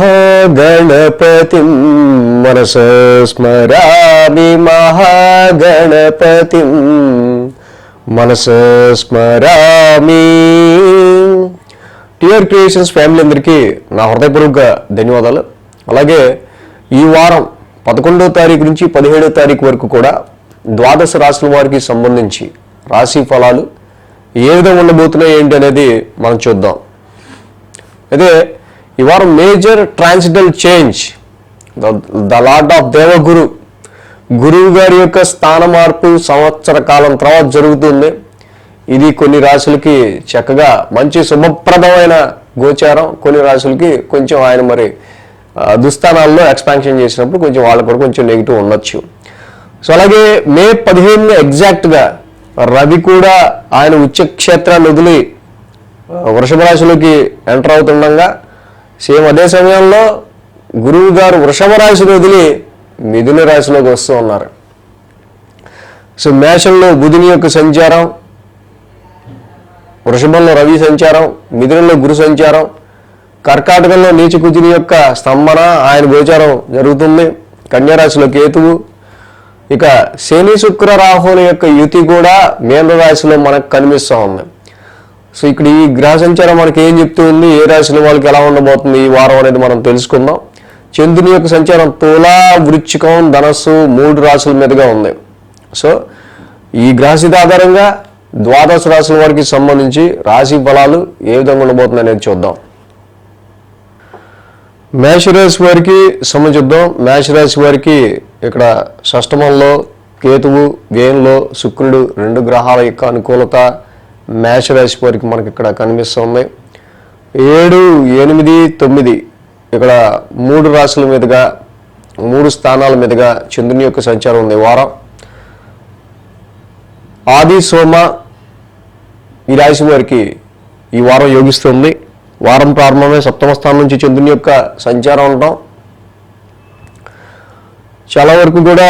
మహాగణపతిం మనసా స్మరామి మహాగణపతిం మనసా స్మరామి. TR creations family అందరికీ నా హృదయపూర్వక ధన్యవాదాలు. అలాగే ఈ వారం 11వ తారీఖు నుంచి 17వ తారీఖు వరకు కూడా ద్వాదశ రాశుల వారికి సంబంధించి రాశి ఫలాలు ఏ విధంగా ఉండబోతున్నాయి ఏంటి అనేది మనం చూద్దాం. అయితే ఈ వారం major transitional change, the lord of Devaguru, గురువు గారి యొక్క స్థాన మార్పు సంవత్సర కాలం తర్వాత జరుగుతుంది. ఇది కొన్ని రాశులకి చక్కగా మంచి శుభప్రదమైన గోచారం, కొన్ని రాశులకి కొంచెం ఆయన మరి దుస్థానాల్లో ఎక్స్పాన్షన్ చేసినప్పుడు కొంచెం వాళ్ళకు కూడా కొంచెం నెగిటివ్ ఉండొచ్చు. సో అలాగే మే 15 ఎగ్జాక్ట్గా రవి కూడా ఆయన ఉచ్చక్షేత్రాన్ని వదిలి వృషభ రాశిలోకి ఎంటర్ అవుతుండగా, సేమ్ అదే సమయంలో గురువు గారు వృషభ రాశిని వదిలి మిథున రాశిలోకి వస్తూ ఉన్నారు. సో మేషంలో బుధుని యొక్క సంచారం, వృషభంలో రవి సంచారం, మిథునంలో గురు సంచారం, కర్కాటకంలో నీచ కుజుని యొక్క స్తంభన ఆయన గోచారం జరుగుతుంది, కన్యారాశిలో కేతువు, ఇక శని శుక్ర రాహుల యొక్క యుతి కూడా మీన రాశిలో మనకు కనిపిస్తూ ఉంది. సో ఇక్కడ ఈ గ్రహ సంచారం మనకి ఏం చెప్తూ ఉంది, ఏ రాశిలో వాళ్ళకి ఎలా ఉండబోతుంది ఈ వారం అనేది మనం తెలుసుకుందాం. చంద్రుని యొక్క సంచారం తులా, వృశ్చికం, ధనస్సు 3 రాశుల మీదుగా ఉంది. సో ఈ గ్రహస్థితి ఆధారంగా ద్వాదశ రాశుల వారికి సంబంధించి రాశి ఫలాలు ఏ విధంగా ఉండబోతుంది అనేది చూద్దాం. మేషరాశి వారికి సంబంధిద్దాం. మేషరాశి వారికి ఇక్కడ షష్టమంలో కేతువు, వ్యయంలో శుక్రుడు, 2 గ్రహాల యొక్క అనుకూలత మేషరాశి వారికి మనకి ఇక్కడ కనిపిస్తుంది. 7, 8, 9 ఇక్కడ 3 రాశుల మీదుగా 3 స్థానాల మీదుగా చంద్రుని యొక్క సంచారం ఉంది. వారం ఆది సోమ ఈ రాశి వారికి ఈ వారం యోగిస్తుంది. వారం ప్రారంభమే సప్తమ స్థానం నుంచి చంద్రుని యొక్క సంచారం ఉండటం చాలా వరకు కూడా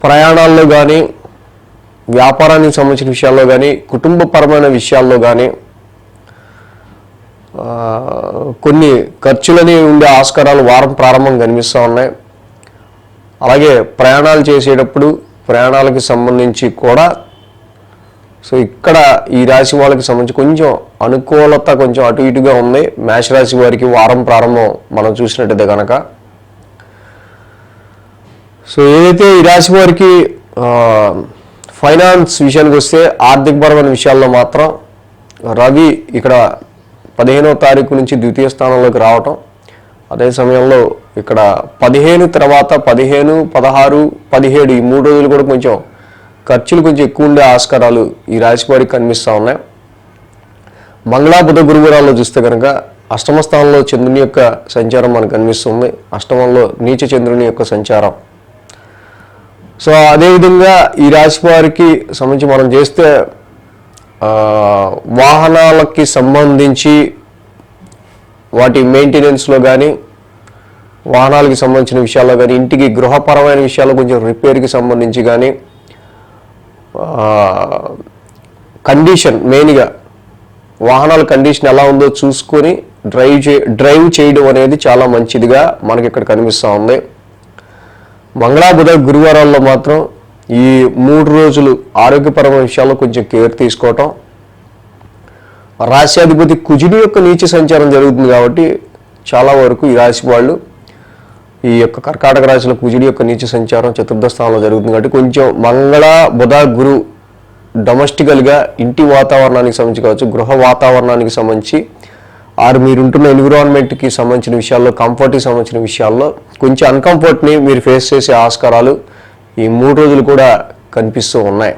ప్రయాణాల్లో కానీ, వ్యాపారానికి సంబంధించిన విషయాల్లో కానీ, కుటుంబపరమైన విషయాల్లో కానీ కొన్ని ఖర్చులని ఉండే ఆస్కారాలు వారం ప్రారంభం కనిపిస్తూ ఉన్నాయి. అలాగే ప్రయాణాలు చేసేటప్పుడు ప్రయాణాలకి సంబంధించి కూడా సో ఇక్కడ ఈ రాశి వాళ్ళకి సంబంధించి కొంచెం అనుకూలత కొంచెం అటు ఇటుగా ఉంది. మేషరాశి వారికి వారం ప్రారంభం మనం చూసినట్టయితే కనుక, సో ఏదైతే ఈ రాశి వారికి ఫైనాన్స్ విషయానికి వస్తే ఆర్థికపరమైన విషయాల్లో మాత్రం రవి ఇక్కడ 15వ తారీఖు నుంచి ద్వితీయ స్థానంలోకి రావటం, అదే సమయంలో ఇక్కడ 15 తర్వాత 15, 16, 17 ఈ 3 రోజులు కూడా కొంచెం ఖర్చులు కొంచెం ఎక్కువ ఉండే ఆస్కారాలు ఈ రాశి వారికి కనిపిస్తూ ఉన్నాయి. మంగళ బుధ గురువారాల్లో చూస్తే కనుక అష్టమ స్థానంలో చంద్రుని యొక్క సంచారం మనకు కనిపిస్తుంది, అష్టమంలో నీచ చంద్రుని యొక్క సంచారం. సో అదేవిధంగా ఈ రాశి వారికి సంబంధించి మనం చేస్తే వాహనాలకి సంబంధించి వాటి మెయింటెనెన్స్లో కానీ, వాహనాలకి సంబంధించిన విషయాల్లో కానీ, ఇంటికి గృహపరమైన విషయాల్లో కొంచెం రిపేర్కి సంబంధించి కానీ, కండిషన్ మెయిన్గా వాహనాల కండిషన్ ఎలా ఉందో చూసుకొని డ్రైవ్ చేయడం అనేది చాలా మంచిదిగా మనకి ఇక్కడ కనిపిస్తూ ఉంది. మంగళ బుధ గురువారాల్లో మాత్రం ఈ 3 రోజులు ఆరోగ్యపరమైన విషయాల్లో కొంచెం కేర్ తీసుకోవటం. రాశ్యాధిపతి కుజుని యొక్క నీచ సంచారం జరుగుతుంది కాబట్టి చాలా వరకు ఈ రాశి వాళ్ళు ఈ యొక్క కర్కాటక రాశిలో కుజుడి యొక్క నీచ సంచారం చతుర్థ స్థానంలో జరుగుతుంది కాబట్టి కొంచెం మంగళ బుధ గురు డొమెస్టికల్గా ఇంటి వాతావరణానికి సంబంధించి కావచ్చు, గృహ వాతావరణానికి సంబంధించి ఆరు మీరుంటున్న ఎన్విరాన్మెంట్కి సంబంధించిన విషయాల్లో, కంఫర్ట్కి సంబంధించిన విషయాల్లో కొంచెం అన్కంఫర్ట్ని మీరు ఫేస్ చేసే ఆస్కారాలు ఈ 3 రోజులు కూడా కనిపిస్తూ ఉన్నాయి.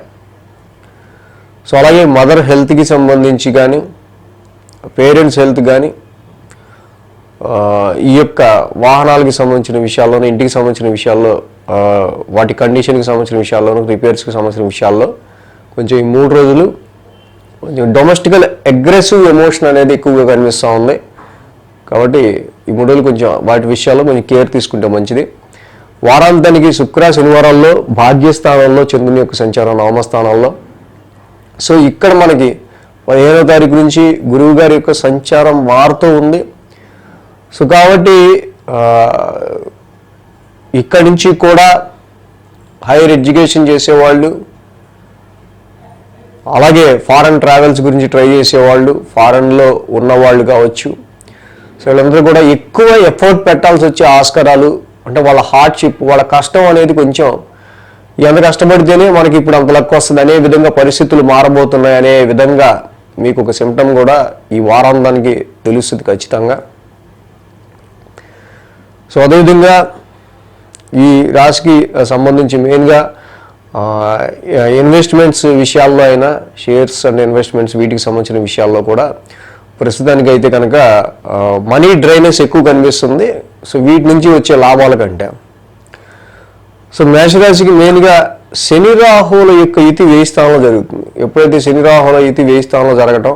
సో అలాగే మదర్ హెల్త్కి సంబంధించి కానీ, పేరెంట్స్ హెల్త్ కానీ, ఈ యొక్క వాహనాలకి సంబంధించిన విషయాల్లోనూ, ఇంటికి సంబంధించిన విషయాల్లో, వాటి కండిషన్కి సంబంధించిన విషయాల్లోనూ, రిపేర్స్కి సంబంధించిన విషయాల్లో కొంచెం ఈ 3 రోజులు కొంచెం డొమెస్టికల్ అగ్రెసివ్ ఎమోషన్ అనేది ఎక్కువగా కనిపిస్తూ ఉంది. కాబట్టి ఈ 3 రోజులు కొంచెం వాటి విషయాల్లో కొంచెం కేర్ తీసుకుంటే మంచిది. వారాంతానికి శుక్ర శనివారాల్లో భాగ్యస్థానంలో చంద్రుని యొక్క సంచారం నవమ స్థానాల్లో. సో ఇక్కడ మనకి 15వ తారీఖు నుంచి గురువు గారి యొక్క సంచారం మారుతూ ఉంది. సో కాబట్టి ఇక్కడి నుంచి కూడా హైయర్ ఎడ్యుకేషన్ చేసేవాళ్ళు, అలాగే ఫారెన్ ట్రావెల్స్ గురించి ట్రై చేసేవాళ్ళు, ఫారెన్లో ఉన్నవాళ్ళు కావచ్చు. సో వీళ్ళందరూ కూడా ఎక్కువ ఎఫర్ట్ పెట్టాల్సి వచ్చే ఆస్కారాలు, అంటే వాళ్ళ హార్డ్షిప్, వాళ్ళ కష్టం అనేది కొంచెం ఎంత కష్టపడితేనే మనకి ఇప్పుడు అంత లక్ వస్తుంది అనే విధంగా పరిస్థితులు మారబోతున్నాయి అనే విధంగా మీకు ఒక సిమ్టమ్ కూడా ఈ వారాంతానికి తెలుస్తుంది ఖచ్చితంగా. సో అదేవిధంగా ఈ రాశికి సంబంధించి మెయిన్గా ఇన్వెస్ట్మెంట్స్ విషయాల్లో అయినా, షేర్స్ అండ్ ఇన్వెస్ట్మెంట్స్ వీటికి సంబంధించిన విషయాల్లో కూడా ప్రస్తుతానికి అయితే కనుక మనీ డ్రైనెస్ ఎక్కువ కనిపిస్తుంది. సో వీటి నుంచి వచ్చే లాభాల కంటే. సో మేషరాశికి మెయిన్గా శని రాహువుల యొక్క యుతి 1000 స్థానంలో జరుగుతుంది. ఎప్పుడైతే శని రాహువుల యుతి 1000 స్థానంలో జరగటం,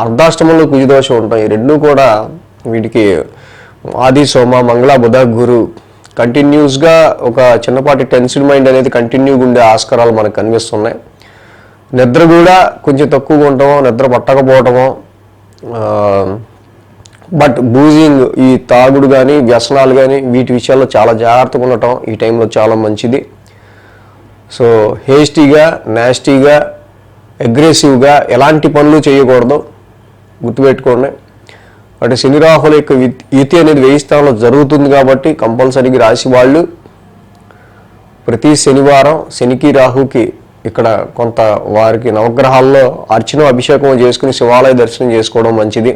అర్ధాష్టమంలో కుజదోషం ఉంటాయి. ఈ రెండూ కూడా వీటికి ఆది సోమ మంగళ బుధ గురు కంటిన్యూస్గా ఒక చిన్నపాటి టెన్షన్ మైండ్ అనేది కంటిన్యూగా ఉండే ఆస్కారాలు మనకు కనిపిస్తున్నాయి. నిద్ర కూడా కొంచెం తక్కువగా ఉండటమో, నిద్ర పట్టకపోవటమో, బట్ బూజింగ్, ఈ తాగుడు కానీ వ్యసనాలు కానీ వీటి విషయాల్లో చాలా జాగ్రత్తగా ఉండటం ఈ టైంలో చాలా మంచిది. సో హేస్టీగా, నాస్టీగా, అగ్రెసివ్గా ఎలాంటి పనులు చేయకూడదు, గుర్తుపెట్టుకోండి. అంటే శని రాహుల యొక్క యుతి అనేది 1000 స్థానంలో జరుగుతుంది కాబట్టి కంపల్సరీగా రాశి వాళ్ళు ప్రతి శనివారం శనికి రాహుకి ఇక్కడ కొంత వారికి నవగ్రహాల్లో అర్చన అభిషేకం చేసుకుని శివాలయ దర్శనం చేసుకోవడం మంచిది.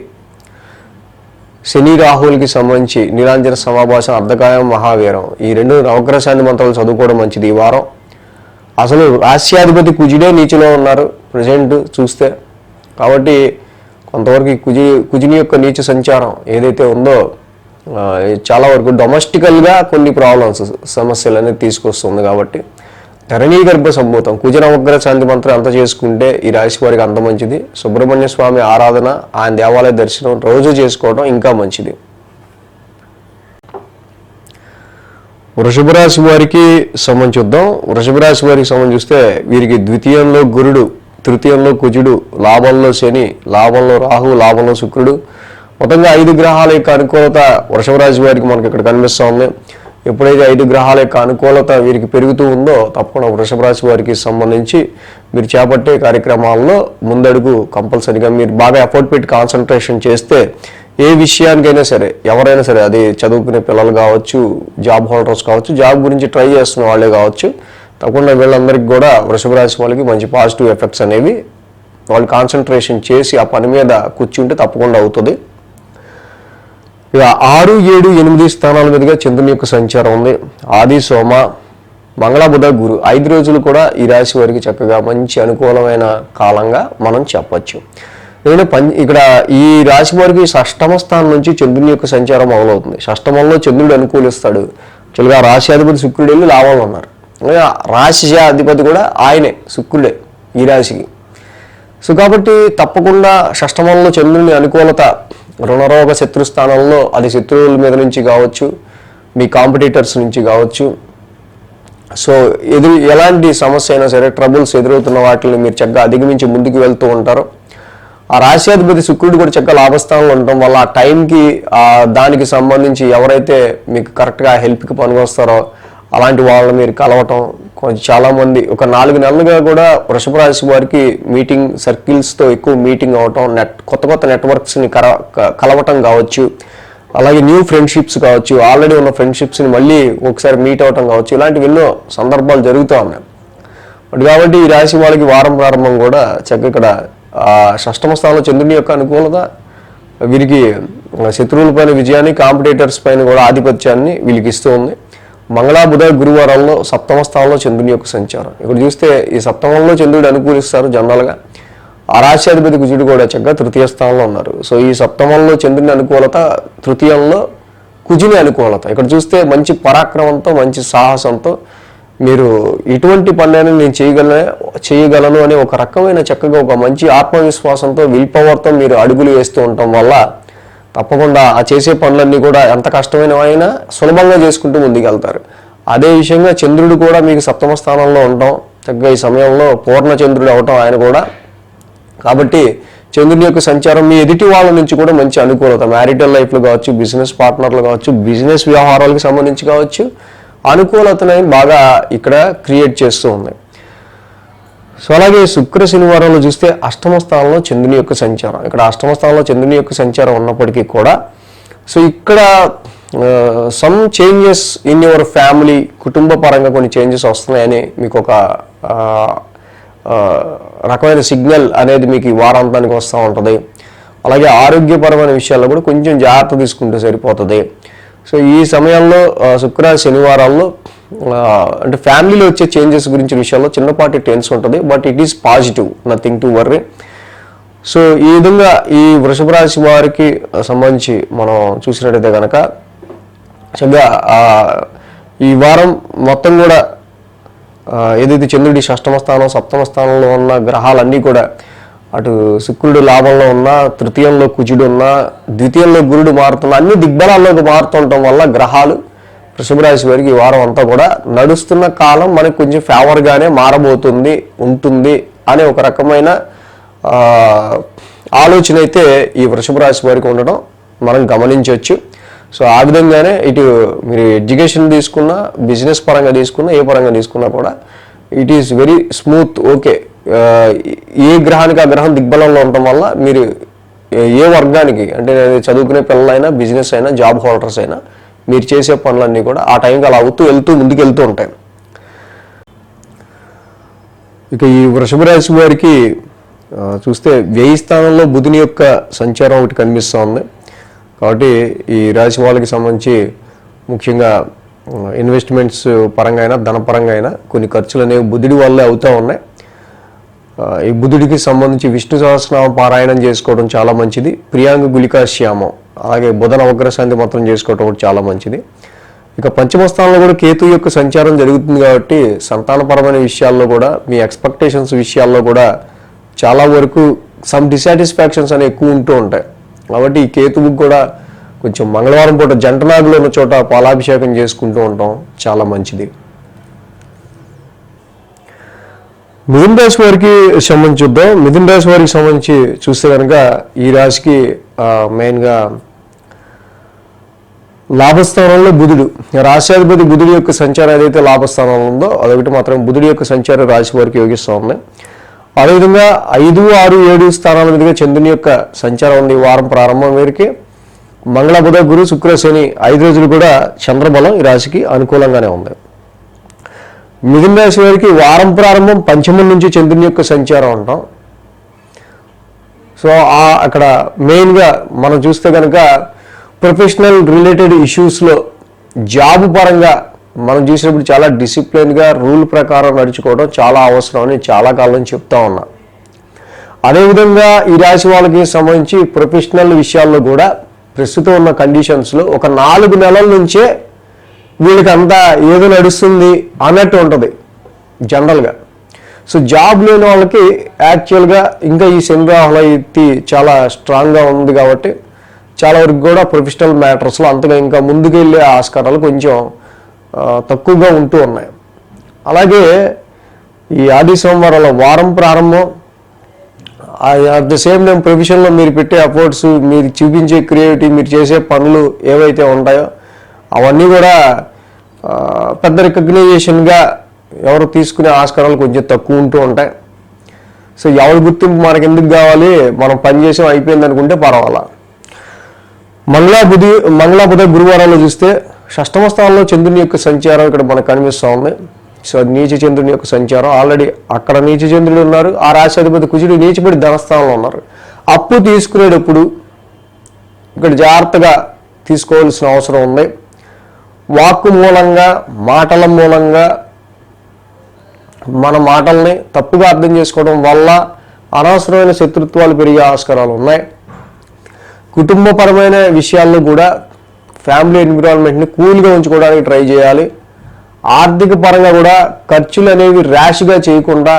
శని రాహువులకి సంబంధించి నీలాంజన సమాభాసం, అర్ధకాయం, మహావీరం ఈ 2 నవగ్రహ శాంతి మంత్రాలు చదువుకోవడం మంచిది ఈ వారం. అసలు రాశ్యాధిపతి కుజుడే నీచులో ఉన్నారు ప్రజెంట్ చూస్తే. కాబట్టి కొంతవరకు కుజుని యొక్క నీచ సంచారం ఏదైతే ఉందో చాలా వరకు డొమెస్టికల్గా కొన్ని ప్రాబ్లమ్స్, సమస్యలు అనేది తీసుకొస్తుంది. కాబట్టి ధరణీ గర్భ సంభూతం కుజ నవగ్రహ శాంతి మంత్రం అంత చేసుకుంటే ఈ రాశి వారికి అంత మంచిది. సుబ్రహ్మణ్య స్వామి ఆరాధన, ఆయన దేవాలయ దర్శనం రోజు చేసుకోవడం ఇంకా మంచిది. వృషభ రాశి వారికి సంబంధించి చూద్దాం. వృషభ రాశి వారికి సంబంధించి చూస్తే వీరికి ద్వితీయంలో గురుడు, తృతీయంలో కుజుడు, లాభంలో శని, లాభంలో రాహు, లాభంలో శుక్రుడు, మొత్తంగా 5 గ్రహాల యొక్క అనుకూలత వృషభ రాశి వారికి మనకి ఇక్కడ కనిపిస్తూ ఉంది. ఎప్పుడైతే 5 గ్రహాల యొక్క అనుకూలత వీరికి పెరుగుతూ ఉందో తప్పకుండా వృషభ రాశి వారికి సంబంధించి మీరు చేపట్టే కార్యక్రమాల్లో ముందడుగు కంపల్సరీగా మీరు బాగా ఎఫర్ట్ పెట్టి కాన్సన్ట్రేషన్ చేస్తే ఏ విషయానికైనా సరే, ఎవరైనా సరే, అది చదువుకునే పిల్లలు కావచ్చు, జాబ్ హోల్డర్స్ కావచ్చు, జాబ్ గురించి ట్రై చేస్తున్న వాళ్ళే కావచ్చు, తప్పకుండా వీళ్ళందరికీ కూడా వృషభ రాశి వాళ్ళకి మంచి పాజిటివ్ ఎఫెక్ట్స్ అనేవి వాళ్ళు కాన్సన్ట్రేషన్ చేసి ఆ పని మీద కూర్చుంటే తప్పకుండా అవుతుంది. ఇక 6, 7, 8 స్థానాల మీదుగా చంద్రుని యొక్క సంచారం ఉంది. ఆది సోమ మంగళ బుధ గురు 5 రోజులు కూడా ఈ రాశి వారికి చక్కగా మంచి అనుకూలమైన కాలంగా మనం చెప్పచ్చు. ఇక్కడ ఈ రాశి వారికి షష్టమ స్థానం నుంచి చంద్రుని యొక్క సంచారం మొదలవుతుంది. షష్టమంలో చంద్రుడు అనుకూలిస్తాడు. యాక్చువల్గా రాశ్యాధిపతి శుక్రుడు వెళ్ళి లాభంలో ఉన్నారు. రాశి అధిపతి కూడా ఆయనే, శుక్రుడే ఈ రాశికి. సో కాబట్టి తప్పకుండా షష్టమంలో చంద్రుని అనుకూలత రుణరోగ శత్రుస్థానంలో, అది శత్రువుల మీద నుంచి కావచ్చు, మీ కాంపిటీటర్స్ నుంచి కావచ్చు, సో ఎలాంటి సమస్య అయినా సరే, ట్రబుల్స్ ఎదురవుతున్న వాటిని మీరు చక్కగా అధిగమించి ముందుకు వెళ్తూ ఉంటారు. ఆ రాశ్యాధిపతి శుక్రుడు కూడా చక్కగా లాభస్థానంలో ఉండటం వల్ల ఆ టైంకి దానికి సంబంధించి ఎవరైతే మీకు కరెక్ట్గా హెల్ప్కి పనికొస్తారో అలాంటి వాళ్ళని మీరు కలవటం, చాలామంది ఒక 4 నెలలుగా కూడా వృషభ రాశి వారికి మీటింగ్ సర్కిల్స్తో ఎక్కువ మీటింగ్ అవటం, కొత్త నెట్వర్క్స్ని కలవటం కావచ్చు, అలాగే న్యూ ఫ్రెండ్షిప్స్ కావచ్చు, ఆల్రెడీ ఉన్న ఫ్రెండ్షిప్స్ని మళ్ళీ ఒకసారి మీట్ అవటం కావచ్చు, ఇలాంటివి ఎన్నో సందర్భాలు జరుగుతూ ఉన్నాయి. కాబట్టి ఈ రాశి వాళ్ళకి వారం ప్రారంభం కూడా చక్కగా ఇక్కడ షష్టమ స్థానంలో చంద్రుని యొక్క అనుకూలత వీరికి శత్రువుల పైన విజయాన్ని, కాంపిటేటర్స్ పైన కూడా ఆధిపత్యాన్ని వీళ్ళకి ఇస్తూ ఉంది. మంగళ బుధ గురువారంలో సప్తమ స్థానంలో చంద్రుని యొక్క సంచారం. ఇక్కడ చూస్తే ఈ సప్తమంలో చంద్రుడు అనుకూలిస్తారు జనరల్గా. ఆ రాశ్యాధిపతి కుజుడు కూడా చక్కగా తృతీయ స్థానంలో ఉన్నారు. సో ఈ సప్తమంలో చంద్రుని అనుకూలత, తృతీయంలో కుజుని అనుకూలత. ఇక్కడ చూస్తే మంచి పరాక్రమంతో, మంచి సాహసంతో మీరు ఇటువంటి పనులను నేను చేయగలను అనే ఒక రకమైన చక్కగా ఒక మంచి ఆత్మవిశ్వాసంతో, విల్ పవర్తో మీరు అడుగులు వేస్తూ ఉండటం వల్ల తప్పకుండా ఆ చేసే పనులన్నీ కూడా ఎంత కష్టమైనవైనా సులభంగా చేసుకుంటూ ముందుకెళ్తారు. అదే విషయంగా చంద్రుడు కూడా మీకు సప్తమ స్థానంలో ఉండటం, చక్కగా ఈ సమయంలో పూర్ణ చంద్రుడు అవటం ఆయన కూడా. కాబట్టి చంద్రుని యొక్క సంచారం మీ ఎదుటి వాళ్ళ నుంచి కూడా మంచి అనుకూలత, మ్యారిటల్ లైఫ్లో కావచ్చు, బిజినెస్ పార్ట్నర్లు కావచ్చు, బిజినెస్ వ్యవహారాలకు సంబంధించి కావచ్చు, అనుకూలతని బాగా ఇక్కడ క్రియేట్ చేస్తూ ఉంది. సో అలాగే శుక్ర శనివారంలో చూస్తే అష్టమ స్థానంలో చంద్రుని యొక్క సంచారం, ఇక్కడ అష్టమ స్థానంలో చంద్రుని యొక్క సంచారం ఉన్నప్పటికీ కూడా సో ఇక్కడ some changes in your family, కుటుంబ పరంగా కొన్ని చేంజెస్ వస్తున్నాయని మీకు ఒక రకమైన సిగ్నల్ అనేది మీకు ఈ వారాంతానికి వస్తూ ఉంటుంది. అలాగే ఆరోగ్యపరమైన విషయాల్లో కూడా కొంచెం జాగ్రత్త తీసుకుంటే సరిపోతుంది. సో ఈ సమయంలో శుక్ర శనివారాల్లో అంటే ఫ్యామిలీలో వచ్చే చేంజెస్ గురించి విషయాల్లో చిన్నపాటి టెన్స్ ఉంటుంది, but it is positive, nothing to worry. So ఈ విధంగా ఈ వృషభ రాశి వారికి సంబంధించి మనం చూసినట్టయితే కనుక చక్కగా ఈ వారం మొత్తం కూడా ఏదైతే చంద్రుడి షష్టమ స్థానం, సప్తమ స్థానంలో ఉన్న గ్రహాలన్నీ కూడా అటు శుక్రుడు లాభంలో ఉన్నా, తృతీయంలో కుజుడు ఉన్నా, ద్వితీయంలో గురుడు మారుతున్నా, అన్ని దిగ్బలాల్లోకి మారుతుండటం వల్ల గ్రహాలు వృషభ రాశి వారికి ఈ వారం అంతా కూడా నడుస్తున్న కాలం మనకు కొంచెం ఫేవర్గానే మారబోతుంది ఉంటుంది అనే ఒక రకమైన ఆలోచన అయితే ఈ వృషభ రాశి వారికి ఉండడం మనం గమనించవచ్చు. సో ఆ విధంగానే ఇటు మీరు ఎడ్యుకేషన్ తీసుకున్నా, బిజినెస్ పరంగా తీసుకున్నా, ఏ పరంగా తీసుకున్నా కూడా it is very smooth. Okay, ఏ గ్రహానికి ఆ గ్రహం దిగ్బలంలో ఉండటం వల్ల మీరు ఏ వర్గానికి అంటే చదువుకునే పిల్లలైనా, బిజినెస్ అయినా, జాబ్ హోల్డర్స్ అయినా మీరు చేసే పనులన్నీ కూడా ఆ టైంకి అలా వెళ్తూ ముందుకు వెళ్తూ ఉంటాయి. ఇక ఈ వృషభ రాశి వారికి చూస్తే వ్యయ స్థానంలో బుధుని యొక్క సంచారం ఒకటి కనిపిస్తూ ఉంది. కాబట్టి ఈ రాశి వాళ్ళకి సంబంధించి ముఖ్యంగా ఇన్వెస్ట్మెంట్స్ పరంగా అయినా, ధనపరంగా అయినా కొన్ని ఖర్చులు అనేవి బుధుడి వల్లే అవుతూ ఉన్నాయి. ఈ బుధుడికి సంబంధించి విష్ణు సహస్రనామ పారాయణం చేసుకోవడం చాలా మంచిది. ప్రియాంగ గుళికా శ్యామం, అలాగే బుధ నవగ్రశాంతి మాత్రం చేసుకోవడం కూడా చాలా మంచిది. ఇక పంచమ స్థానంలో కూడా కేతు యొక్క సంచారం జరుగుతుంది కాబట్టి సంతానపరమైన విషయాల్లో కూడా, మీ ఎక్స్పెక్టేషన్స్ విషయాల్లో కూడా చాలా వరకు సమ్ డిసాటిస్ఫాక్షన్స్ అనేవి ఎక్కువ ఉంటూ ఉంటాయి. కాబట్టి ఈ కేతువుకి కూడా కొంచెం మంగళవారం పూట జంటనాగులు ఉన్న చోట పాలాభిషేకం చేసుకుంటూ ఉంటాం చాలా మంచిది. మిథున రాశి వారికి సంబంధించి చూద్దాం. మిథున రాశి వారికి సంబంధించి చూస్తే కనుక ఈ రాశికి మెయిన్గా లాభస్థానంలో బుధుడు, రాశ్యాధిపతి బుధుడి యొక్క సంచారం ఏదైతే లాభస్థానంలో ఉందో అదొకటి మాత్రం బుధుడి యొక్క సంచారం రాశి వారికి యోగిస్తూ ఉంది. అదేవిధంగా 5, 6, 7 స్థానాల మీదుగా చంద్రుని యొక్క సంచారం ఉంది. వారం ప్రారంభం వీరికి మంగళ, బుధ, గురు, శుక్ర, శని 5 రోజులు కూడా చంద్రబలం ఈ రాశికి అనుకూలంగానే ఉంది. మిథున రాశి వారికి వారం ప్రారంభం పంచమం నుంచి చంద్రుని యొక్క సంచారం అంటాం. సో అక్కడ మెయిన్గా మనం చూస్తే కనుక ప్రొఫెషనల్ రిలేటెడ్ ఇష్యూస్లో జాబ్ పరంగా మనం చూసినప్పుడు చాలా డిసిప్లిన్గా రూల్ ప్రకారం నడుచుకోవడం చాలా అవసరం అని చాలా కాలం నుంచి చెప్తా ఉన్నా. అదేవిధంగా ఈ రాశి వాళ్ళకి సంబంధించి ప్రొఫెషనల్ విషయాల్లో కూడా ప్రస్తుతం ఉన్న కండిషన్స్లో ఒక 4 నెలల నుంచే వీళ్ళకి అంతా ఏదో నడుస్తుంది అన్నట్టు ఉంటుంది జనరల్గా. సో జాబ్ లేని వాళ్ళకి యాక్చువల్గా ఇంకా ఈ శని రాహుల యుక్తి చాలా స్ట్రాంగ్గా ఉంది కాబట్టి చాలా వరకు కూడా ప్రొఫెషనల్ మ్యాటర్స్లో అంతగా ఇంకా ముందుకు వెళ్ళే ఆస్కారాలు కొంచెం తక్కువగా ఉంటూ ఉన్నాయి. అలాగే ఈ ఆది సోమవారాల వారం ప్రారంభం అట్ ద సేమ్ టైం ప్రొఫెషన్లో మీరు పెట్టే ఎఫర్ట్స్, మీరు చూపించే క్రియేటివిటీ, మీరు చేసే పనులు ఏవైతే ఉంటాయో అవన్నీ కూడా పెద్ద రికగ్నైజేషన్గా ఎవరు తీసుకునే ఆస్కారాలు కొంచెం తక్కువ ఉంటూ ఉంటాయి. సో ఎవరి గుర్తింపు మనకు ఎందుకు కావాలి, మనం పని చేసాం అయిపోయింది అనుకుంటే పర్వాలా. మంగళ, బుధ, గురువారాల్లో చూస్తే షష్టమ స్థానంలో చంద్రుని యొక్క సంచారం ఇక్కడ మనకు కనిపిస్తూ ఉంది. సో నీచ చంద్రుని యొక్క సంచారం ఆల్రెడీ అక్కడ నీచ చంద్రుడు ఉన్నారు. ఆ రాశి అధిపతి కుజుడు నీచపడి ధనస్థానంలో ఉన్నారు. అప్పు తీసుకునేటప్పుడు ఇక్కడ జాగ్రత్తగా తీసుకోవాల్సిన అవసరం ఉంది. వాక్కు మూలంగా, మాటల మూలంగా మన మాటల్ని తప్పుగా అర్థం చేసుకోవడం వల్ల అనవసరమైన శత్రుత్వాలు పెరిగే ఆస్కారాలు ఉన్నాయి. కుటుంబపరమైన విషయాల్లో కూడా ఫ్యామిలీ ఎన్విరాన్మెంట్ని కూల్గా ఉంచుకోవడానికి ట్రై చేయాలి. ఆర్థిక పరంగా కూడా ఖర్చులు అనేవి ర్యాష్గా చేయకుండా,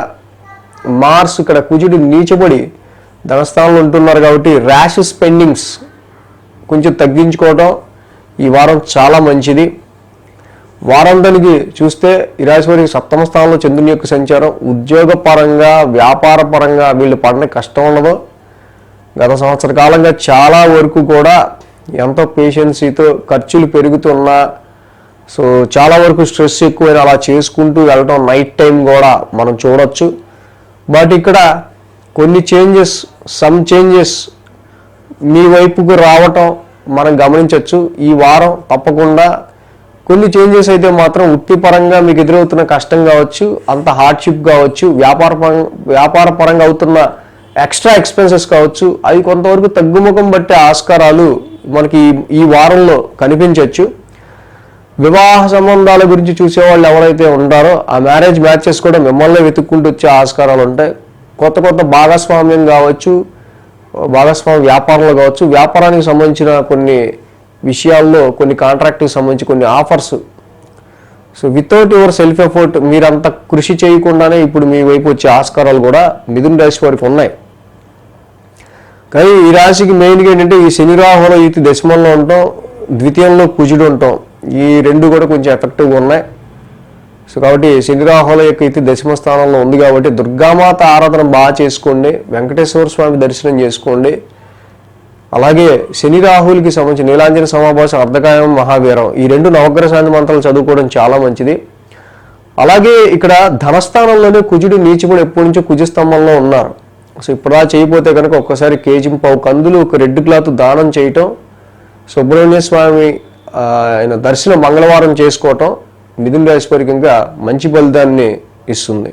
మార్స్ ఇక్కడ కుజుడు నీచబడి ధనస్థానంలో ఉంటున్నారు కాబట్టి ర్యాష్ స్పెండింగ్స్ కొంచెం తగ్గించుకోవడం ఈ వారం చాలా మంచిది. వారాంతానికి చూస్తే ఈ రాశి వారికి సప్తమ స్థానంలో చంద్రుని యొక్క సంచారం ఉద్యోగ పరంగా, వ్యాపార పరంగా వీళ్ళు పడిన కష్టం ఉన్నదో గత సంవత్సర కాలంగా చాలా వరకు కూడా ఎంతో పేషెన్సీతో ఖర్చులు పెరుగుతున్నా, సో చాలా వరకు స్ట్రెస్ ఎక్కువైనా అలా చేసుకుంటూ వెళ్ళటం నైట్ టైం కూడా మనం చూడొచ్చు. బట్ ఇక్కడ కొన్ని సమ్ చేంజెస్ మీ వైపుకు రావటం మనం గమనించవచ్చు. ఈ వారం తప్పకుండా కొన్ని చేంజెస్ అయితే మాత్రం వృత్తిపరంగా మీకు ఎదురవుతున్న కష్టం కావచ్చు, అంత హార్డ్షిప్ కావచ్చు, వ్యాపార పరంగా అవుతున్న ఎక్స్ట్రా ఎక్స్పెన్సెస్ కావచ్చు, అవి కొంతవరకు తగ్గుముఖం బట్టే ఆస్కారాలు మనకి ఈ వారంలో కనిపించవచ్చు. వివాహ సంబంధాల గురించి చూసేవాళ్ళు ఎవరైతే ఉంటారో ఆ మ్యారేజ్ మ్యాచెస్ కూడా మిమ్మల్ని వెతుక్కుంటూ వచ్చే ఆస్కారాలు ఉంటాయి. కొత్త భాగస్వామ్యం కావచ్చు, భాగస్వామ్య వ్యాపారాలు కావచ్చు, వ్యాపారానికి సంబంధించిన కొన్ని విషయాల్లో కొన్ని కాంట్రాక్ట్కి సంబంధించి కొన్ని offers, so without your self effort మీరంత కృషి చేయకుండానే ఇప్పుడు మీ వైపు వచ్చే ఆస్కారాలు కూడా మిథున రాశి వారికి ఉన్నాయి. కానీ ఈ రాశికి మెయిన్గా ఏంటంటే ఈ శని రాహుల యుతి దశమంలో ఉండటం, ద్వితీయంలో కుజుడు ఉండటం, ఈ రెండు కూడా కొంచెం ఎఫెక్టివ్గా ఉన్నాయి. సో కాబట్టి శని రాహుల యొక్క యుతి దశమ స్థానంలో ఉంది కాబట్టి దుర్గామాత ఆరాధన బాగా చేసుకోండి, వెంకటేశ్వర స్వామి దర్శనం చేసుకోండి. అలాగే శని రాహులకి సంబంధించి నీలాంజన సమాభాసం, అర్ధకాయం, మహావీరం ఈ రెండు నవగ్రహ శాంతి మంత్రాలు చదువుకోవడం చాలా మంచిది. అలాగే ఇక్కడ ధనస్థానంలోనే కుజుడు నీచబడి ఎప్పటి నుంచో కుజస్తంభంలో ఉన్నారు. సో ఇప్పుడు చేయకపోతే కనుక ఒక్కసారి కేజీ-పావు కందులు ఒక రెడ్ క్లాత్ దానం చేయటం, సుబ్రహ్మణ్య స్వామి ఆయన దర్శనం మంగళవారం చేసుకోవటం మిథున రాశి వారికి ఇంకా మంచి ఫలితాన్ని ఇస్తుంది.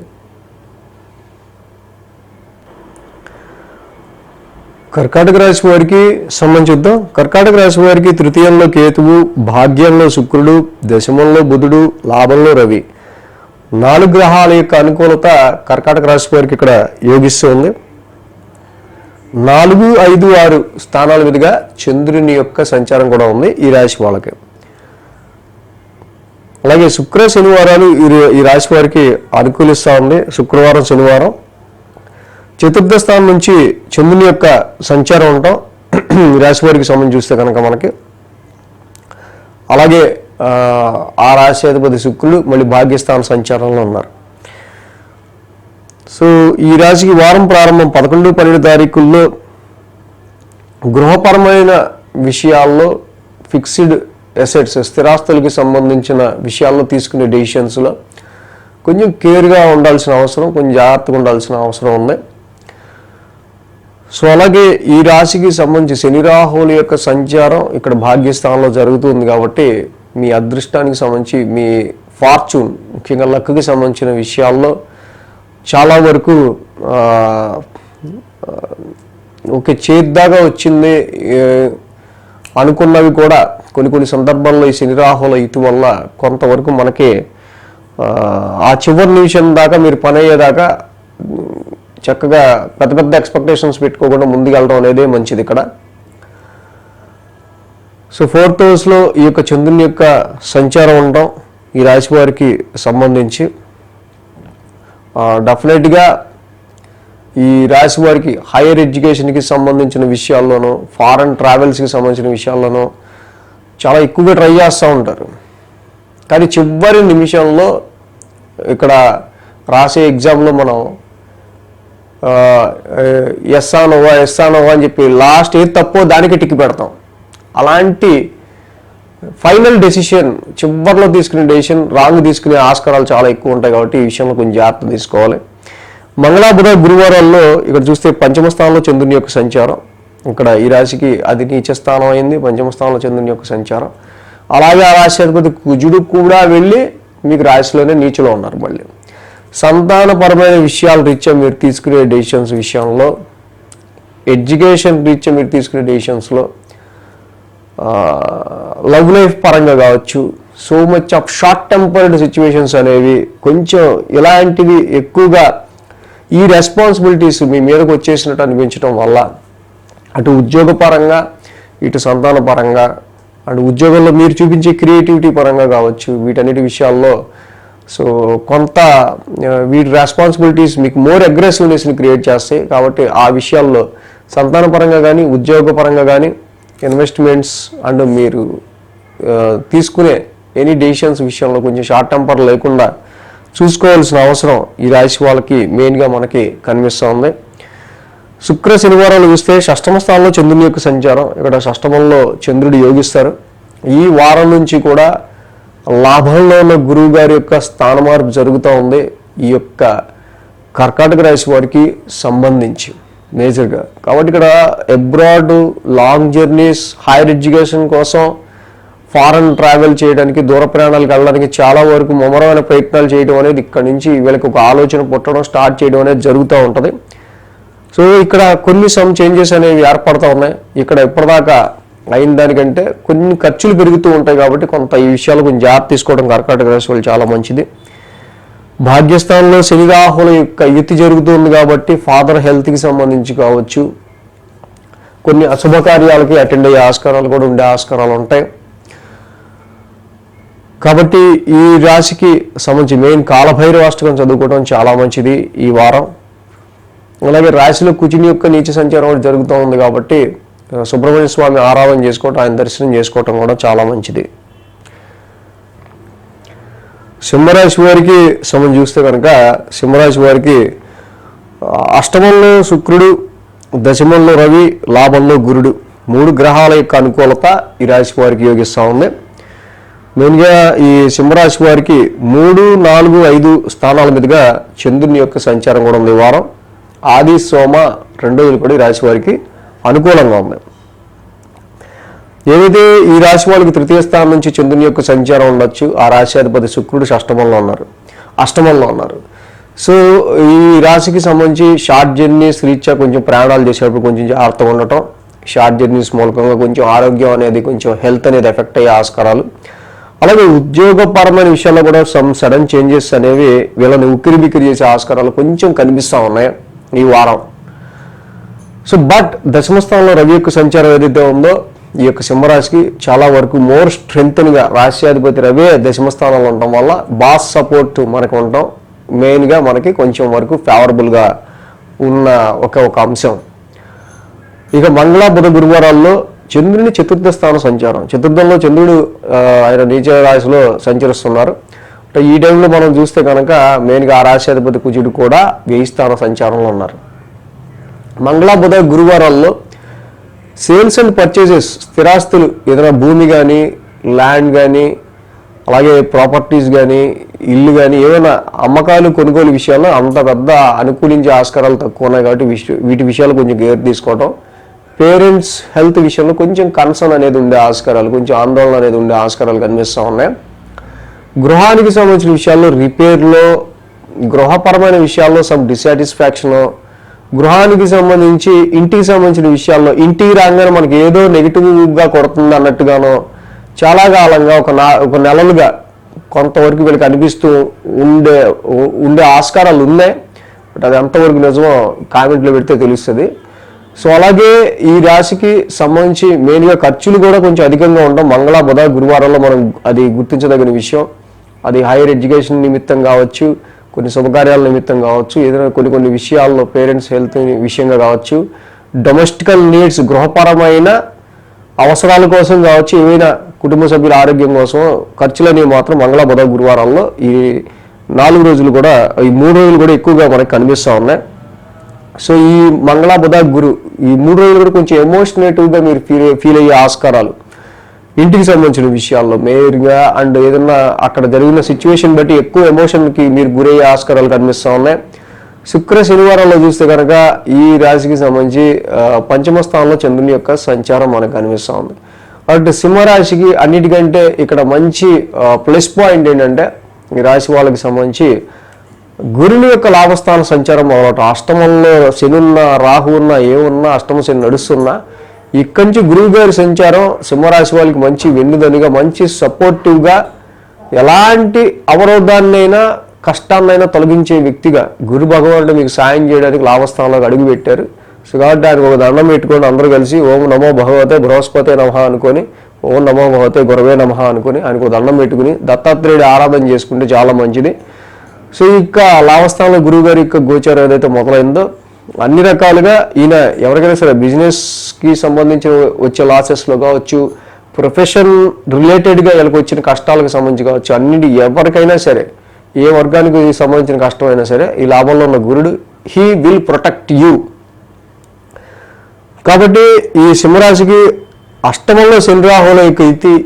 కర్కాటక రాశి వారికి సంబంధిద్దాం. కర్కాటక రాశి వారికి తృతీయంలో కేతువు, భాగ్యంలో శుక్రుడు, దశమంలో బుధుడు, లాభంలో రవి, 4 గ్రహాల యొక్క అనుకూలత కర్కాటక రాశి వారికి ఇక్కడ యోగిస్తుంది. 4, 5, 6 స్థానాల మీదుగా చంద్రుని యొక్క సంచారం కూడా ఉంది ఈ రాశి వాళ్ళకి. అలాగే శుక్ర శనివారాలు ఈ రాశి వారికి అనుకూలిస్తూ ఉంది. శుక్రవారం, శనివారం చతుర్థ స్థానం నుంచి చంద్రుని యొక్క సంచారం ఉంటాం ఈ రాశి వారికి సంబంధించి చూస్తే కనుక మనకి. అలాగే ఆ రాశ్యాధిపతి శుక్రుడు మళ్ళీ భాగ్యస్థాన సంచారంలో ఉన్నారు. సో ఈ రాశికి వారం ప్రారంభం 11, 12 తారీఖుల్లో గృహపరమైన విషయాల్లో, ఫిక్స్డ్ అసెట్స్ స్థిరాస్తులకి సంబంధించిన విషయాల్లో తీసుకునే డెసిషన్స్లో కొంచెం కేర్గా ఉండాల్సిన అవసరం, కొంచెం జాగ్రత్తగా ఉండాల్సిన అవసరం ఉంది. సో అలాగే ఈ రాశికి సంబంధించి శని రాహుల యొక్క సంచారం ఇక్కడ భాగ్యస్థానంలో జరుగుతుంది కాబట్టి మీ అదృష్టానికి సంబంధించి, మీ ఫార్చ్యూన్ ముఖ్యంగా లక్కి సంబంధించిన విషయాల్లో చాలా వరకు ఓకే చేద్దాగా వచ్చింది అనుకున్నవి కూడా కొన్ని సందర్భాల్లో ఈ శని రాహుల యుతి వల్ల కొంతవరకు మనకి ఆ చివరి నిమిషం దాకా మీరు పని అయ్యేదాకా చక్కగా పెద్ద ఎక్స్పెక్టేషన్స్ పెట్టుకోకుండా ముందుకెళ్ళడం అనేది మంచిది ఇక్కడ. సో 4th హౌస్లో ఈ యొక్క చంద్రుని యొక్క సంచారం ఉండడం ఈ రాశి వారికి సంబంధించి డెఫినెట్గా ఈ రాశి వారికి హైయర్ ఎడ్యుకేషన్కి సంబంధించిన విషయాల్లోనూ, ఫారెన్ ట్రావెల్స్కి సంబంధించిన విషయాల్లోనూ చాలా ఎక్కువగా ట్రై చేస్తూ ఉంటారు. కానీ చివరి నిమిషంలో ఇక్కడ రాసే ఎగ్జామ్లో మనం ఎస్ అనోవా అని చెప్పి లాస్ట్ ఏది తప్పో దానికి టిక్కి పెడతాం. అలాంటి ఫైనల్ డెసిషన్, చివరిలో తీసుకునే డెసిషన్ రాంగ్ తీసుకునే ఆస్కారాలు చాలా ఎక్కువ ఉంటాయి కాబట్టి ఈ విషయంలో కొంచెం జాగ్రత్త తీసుకోవాలి. మంగళ, బుధ, గురువారాల్లో ఇక్కడ చూస్తే పంచమ స్థానంలో చంద్రుని యొక్క సంచారం, ఇక్కడ ఈ రాశికి అది నీచ స్థానం అయింది, పంచమ స్థానంలో చంద్రుని యొక్క సంచారం. అలాగే ఆ రాశి అధిపతి కుజుడు కూడా వెళ్ళి మీకు రాశిలోనే నీచులో ఉన్నారు. మళ్ళీ సంతానపరమైన విషయాల రీత్యా మీరు తీసుకునే డెసిషన్స్ విషయంలో, ఎడ్యుకేషన్ రీత్యా మీరు తీసుకునే డెసిషన్స్లో, లవ్ లైఫ్ పరంగా కావచ్చు, so much of short tempered situations అనేవి కొంచెం ఇలాంటివి ఎక్కువగా ఈ రెస్పాన్సిబిలిటీస్ మీ మీదకు వచ్చేసినట్టు అనిపించడం వల్ల అటు ఉద్యోగపరంగా, ఇటు సంతాన పరంగా, అండ్ ఉద్యోగంలో మీరు చూపించే క్రియేటివిటీ పరంగా కావచ్చు, వీటన్నిటి విషయాల్లో సో కొంత వీటి రెస్పాన్సిబిలిటీస్ మీకు మోర్ అగ్రెసివ్నెస్ని క్రియేట్ చేస్తాయి. కాబట్టి ఆ విషయాల్లో సంతాన పరంగా కానీ, ఉద్యోగపరంగా కానీ, ఇన్వెస్ట్మెంట్స్ అండ్ మీరు తీసుకునే ఎనీ డెసిషన్స్ విషయంలో కొంచెం షార్ట్ టెంపర్ లేకుండా చూసుకోవాల్సిన అవసరం ఈ రాశి వాళ్ళకి మెయిన్గా మనకి కనిపిస్తూ ఉంది. శుక్ర శనివారాలు చూస్తే షష్టమ స్థానంలో చంద్రుని యొక్క సంచారం, ఇక్కడ షష్టమంలో చంద్రుడు యోగిస్తారు. ఈ వారం నుంచి కూడా లాభంలో ఉన్న గురువు గారి యొక్క స్థాన మార్పు జరుగుతూ ఉంది ఈ యొక్క కర్కాటక రాశి వారికి సంబంధించి మేజర్గా. కాబట్టి ఇక్కడ abroad, long journeys, higher education కోసం ఫారెన్ ట్రావెల్ చేయడానికి, దూర ప్రయాణాలకు వెళ్ళడానికి చాలా వరకు ముమ్మరమైన ప్రయత్నాలు చేయడం అనేది ఇక్కడ నుంచి వీళ్ళకి ఒక ఆలోచన పుట్టడం, స్టార్ట్ చేయడం అనేది జరుగుతూ ఉంటుంది. సో ఇక్కడ కొన్ని చేంజెస్ అనేవి ఏర్పడుతూ ఉన్నాయి. ఇక్కడ ఇప్పటిదాకా అయిన దానికంటే కొన్ని ఖర్చులు పెరుగుతూ ఉంటాయి కాబట్టి కొంత ఈ విషయాలు కొంచెం జాగ్రత్త తీసుకోవడం కర్కాటక రాశి వాళ్ళు చాలా మంచిది. భాగ్యస్థానంలో శని రాహుల యొక్క యుతి జరుగుతుంది కాబట్టి ఫాదర్ హెల్త్కి సంబంధించి కావచ్చు, కొన్ని అశుభకార్యాలకి అటెండ్ అయ్యే ఆస్కారాలు కూడా ఉండే ఆస్కారాలు ఉంటాయి. కాబట్టి ఈ రాశికి సంబంధించి మెయిన్ కాలభైరవాష్టకం చదువుకోవడం చాలా మంచిది ఈ వారం. అలాగే రాశిలో కుజుని యొక్క నీచ సంచారం కూడా జరుగుతూ ఉంది కాబట్టి సుబ్రహ్మణ్య స్వామి ఆరాధన చేసుకోవటం, ఆయన దర్శనం చేసుకోవటం కూడా చాలా మంచిది. సింహరాశి వారికి సంబంధించి చూస్తే కనుక సింహరాశి వారికి అష్టమంలో శుక్రుడు, దశమంలో రవి, లాభంలో గురుడు, 3 గ్రహాల యొక్క అనుకూలత ఈ రాశి వారికి యోగిస్తూ ఉంది. మెయిన్గా ఈ సింహరాశి వారికి 3, 4, 5 స్థానాల మీదుగా చంద్రుని యొక్క సంచారం కూడా ఉంది ఈ వారం. ఆది, సోమ 2 రోజులు కూడా ఈ రాశి వారికి అనుకూలంగా ఉంది. ఏదైతే ఈ రాశి వాళ్ళకి 3వ స్థానం నుంచి చంద్రుని యొక్క సంచారం ఉండొచ్చు, ఆ రాశి అధిపతి శుక్రుడు అష్టమంలో ఉన్నారు. సో ఈ రాశికి సంబంధించి షార్ట్ జర్నీస్ రీత్యా కొంచెం ప్రయాణాలు చేసేటప్పుడు కొంచెం జాగ్రత్తగా ఉండటం, షార్ట్ జర్నీస్ మూలకంగా కొంచెం ఆరోగ్యం అనేది, కొంచెం హెల్త్ అనేది ఎఫెక్ట్ అయ్యే ఆస్కారాలు. అలాగే ఉద్యోగపరమైన విషయాల్లో కూడా సడన్ చేంజెస్ అనేవి వీళ్ళని ఉక్కిరిబిక్కిరి చేసే ఆస్కారాలు కొంచెం కనిపిస్తూ ఉన్నాయి ఈ వారం. సో బట్ దశమస్థానంలో రవి యొక్క సంచారం ఏదైతే ఉందో ఈ యొక్క సింహరాశికి చాలా వరకు మోర్ స్ట్రెంగ్త్గా, రాశ్యాధిపతి రవే దశమస్థానంలో ఉండటం వల్ల బాస్ సపోర్ట్ మనకు ఉండటం మెయిన్గా మనకి కొంచెం వరకు ఫేవరబుల్గా ఉన్న ఒక అంశం. ఇక మంగళ, బుధ, గురువారాల్లో చంద్రుని 4వ స్థానం సంచారం, చతుర్థంలో చంద్రుడు ఆయన నీచ రాశిలో సంచరిస్తున్నారు. ఈ టైంలో మనం చూస్తే కనుక మెయిన్గా ఆ రాశ్యాధిపతి కుజుడు కూడా 1000 స్థాన సంచారంలో ఉన్నారు. మంగళ, బుధ, గురువారాల్లో సేల్స్ అండ్ పర్చేజెస్, స్థిరాస్తులు, ఏదైనా భూమి కానీ, ల్యాండ్ కానీ, అలాగే ప్రాపర్టీస్ కానీ, ఇల్లు కానీ, ఏమైనా అమ్మకాలు, కొనుగోలు విషయాల్లో అంత పెద్ద అనుకూలించే ఆస్కారాలు తక్కువ ఉన్నాయి కాబట్టి వీటి విషయాలు కొంచెం కేర్ తీసుకోవటం. పేరెంట్స్ హెల్త్ విషయంలో కొంచెం కన్సర్న్ అనేది ఉండే ఆస్కారాలు, కొంచెం ఆందోళన అనేది ఉండే ఆస్కారాలు కనిపిస్తూ ఉన్నాయి. గృహానికి సంబంధించిన విషయాల్లో రిపేర్లో, గృహపరమైన విషయాల్లో డిసాటిస్ఫాక్షన్, గృహానికి సంబంధించి ఇంటికి సంబంధించిన విషయాల్లో ఇంటికి రాగానే మనకి ఏదో నెగిటివ్గా కొడుతుంది అన్నట్టుగానో చాలా కాలంగా ఒక నెలలుగా కొంతవరకు వీళ్ళకి అనిపిస్తూ ఉండే ఆస్కారాలు ఉన్నాయి. బట్ అది ఎంతవరకు నిజమో కామెంట్లో పెడితే తెలుస్తుంది. సో అలాగే ఈ రాశికి సంబంధించి మెయిన్గా ఖర్చులు కూడా కొంచెం అధికంగా ఉండడం మంగళ, బుధ, గురువారంలో మనం అది గుర్తించదగిన విషయం. అది హైయర్ ఎడ్యుకేషన్ నిమిత్తం కావచ్చు, కొన్ని శుభకార్యాల నిమిత్తం కావచ్చు, ఏదైనా కొన్ని విషయాల్లో పేరెంట్స్ హెల్త్ విషయంగా కావచ్చు, డొమెస్టికల్ నీడ్స్, గృహపరమైన అవసరాల కోసం కావచ్చు, ఏవైనా కుటుంబ సభ్యుల ఆరోగ్యం కోసం ఖర్చులు అనేవి మాత్రం మంగళ, బుధ, గురువారాల్లో ఈ 4 రోజులు కూడా, ఈ 3 రోజులు కూడా ఎక్కువగా మనకు కనిపిస్తూ ఉన్నాయి. సో ఈ మంగళ, బుధ, గురు ఈ 3 రోజులు కూడా కొంచెం ఎమోషనేటివ్గా మీరు ఫీల్ అయ్యే ఆస్కారాలు ఇంటికి సంబంధించిన విషయాల్లో మెయిన్గా, అండ్ ఏదన్నా అక్కడ జరిగిన సిచ్యువేషన్ బట్టి ఎక్కువ ఎమోషన్కి మీరు గురయ్యే ఆస్కారాలు కనిపిస్తూ ఉన్నాయి. శుక్ర శనివారాల్లో చూస్తే కనుక ఈ రాశికి సంబంధించి 5వ స్థానంలో చంద్రుని యొక్క సంచారం మనకు కనిపిస్తూ ఉంది. కాబట్టి సింహరాశికి అన్నిటికంటే ఇక్కడ మంచి ప్లస్ పాయింట్ ఏంటంటే ఈ రాశి వాళ్ళకి సంబంధించి గురుని యొక్క లాభస్థాన సంచారం మొదలట. అష్టమంలో శని ఉన్నా, రాహు ఉన్నా, ఏమున్నా, అష్టమ శని నడుస్తున్నా ఇక్కడి నుంచి గురువు గారి సంచారం సింహరాశి వాళ్ళకి మంచి వెన్నుదనిగా, మంచి సపోర్టివ్గా, ఎలాంటి అవరోధాన్నైనా కష్టాన్నైనా తొలగించే వ్యక్తిగా గురు భగవానుడు మీకు సాయం చేయడానికి లాభస్థానంలోకి అడుగు పెట్టారు. సో కాబట్టి ఆయనకు ఒక దండం పెట్టుకొని అందరూ కలిసి ఓం నమో భగవతే బృహస్పతే నమః అనుకొని, ఓం నమో భగవతే గురవే నమః అనుకొని ఆయనకు దండం పెట్టుకుని దత్తాత్రేయుడు ఆరాధన చేసుకుంటే చాలా మంచిది. సో ఇక లాభస్థానంలో గురువు గారి యొక్క గోచారం ఏదైతే మొదలైందో అన్ని రకాలుగా ఈయన ఎవరికైనా సరే బిజినెస్కి సంబంధించిన వచ్చే లాసెస్లో కావచ్చు, ప్రొఫెషన్ రిలేటెడ్గా వీళ్ళకి వచ్చిన కష్టాలకు సంబంధించి కావచ్చు, అన్నిటి ఎవరికైనా సరే ఏ వర్గానికి సంబంధించిన కష్టమైనా సరే ఈ లాభంలో ఉన్న గురుడు హీ విల్ ప్రొటెక్ట్ యూ. కాబట్టి ఈ సింహరాశికి అష్టమంలో శని రాహువుల యొక్క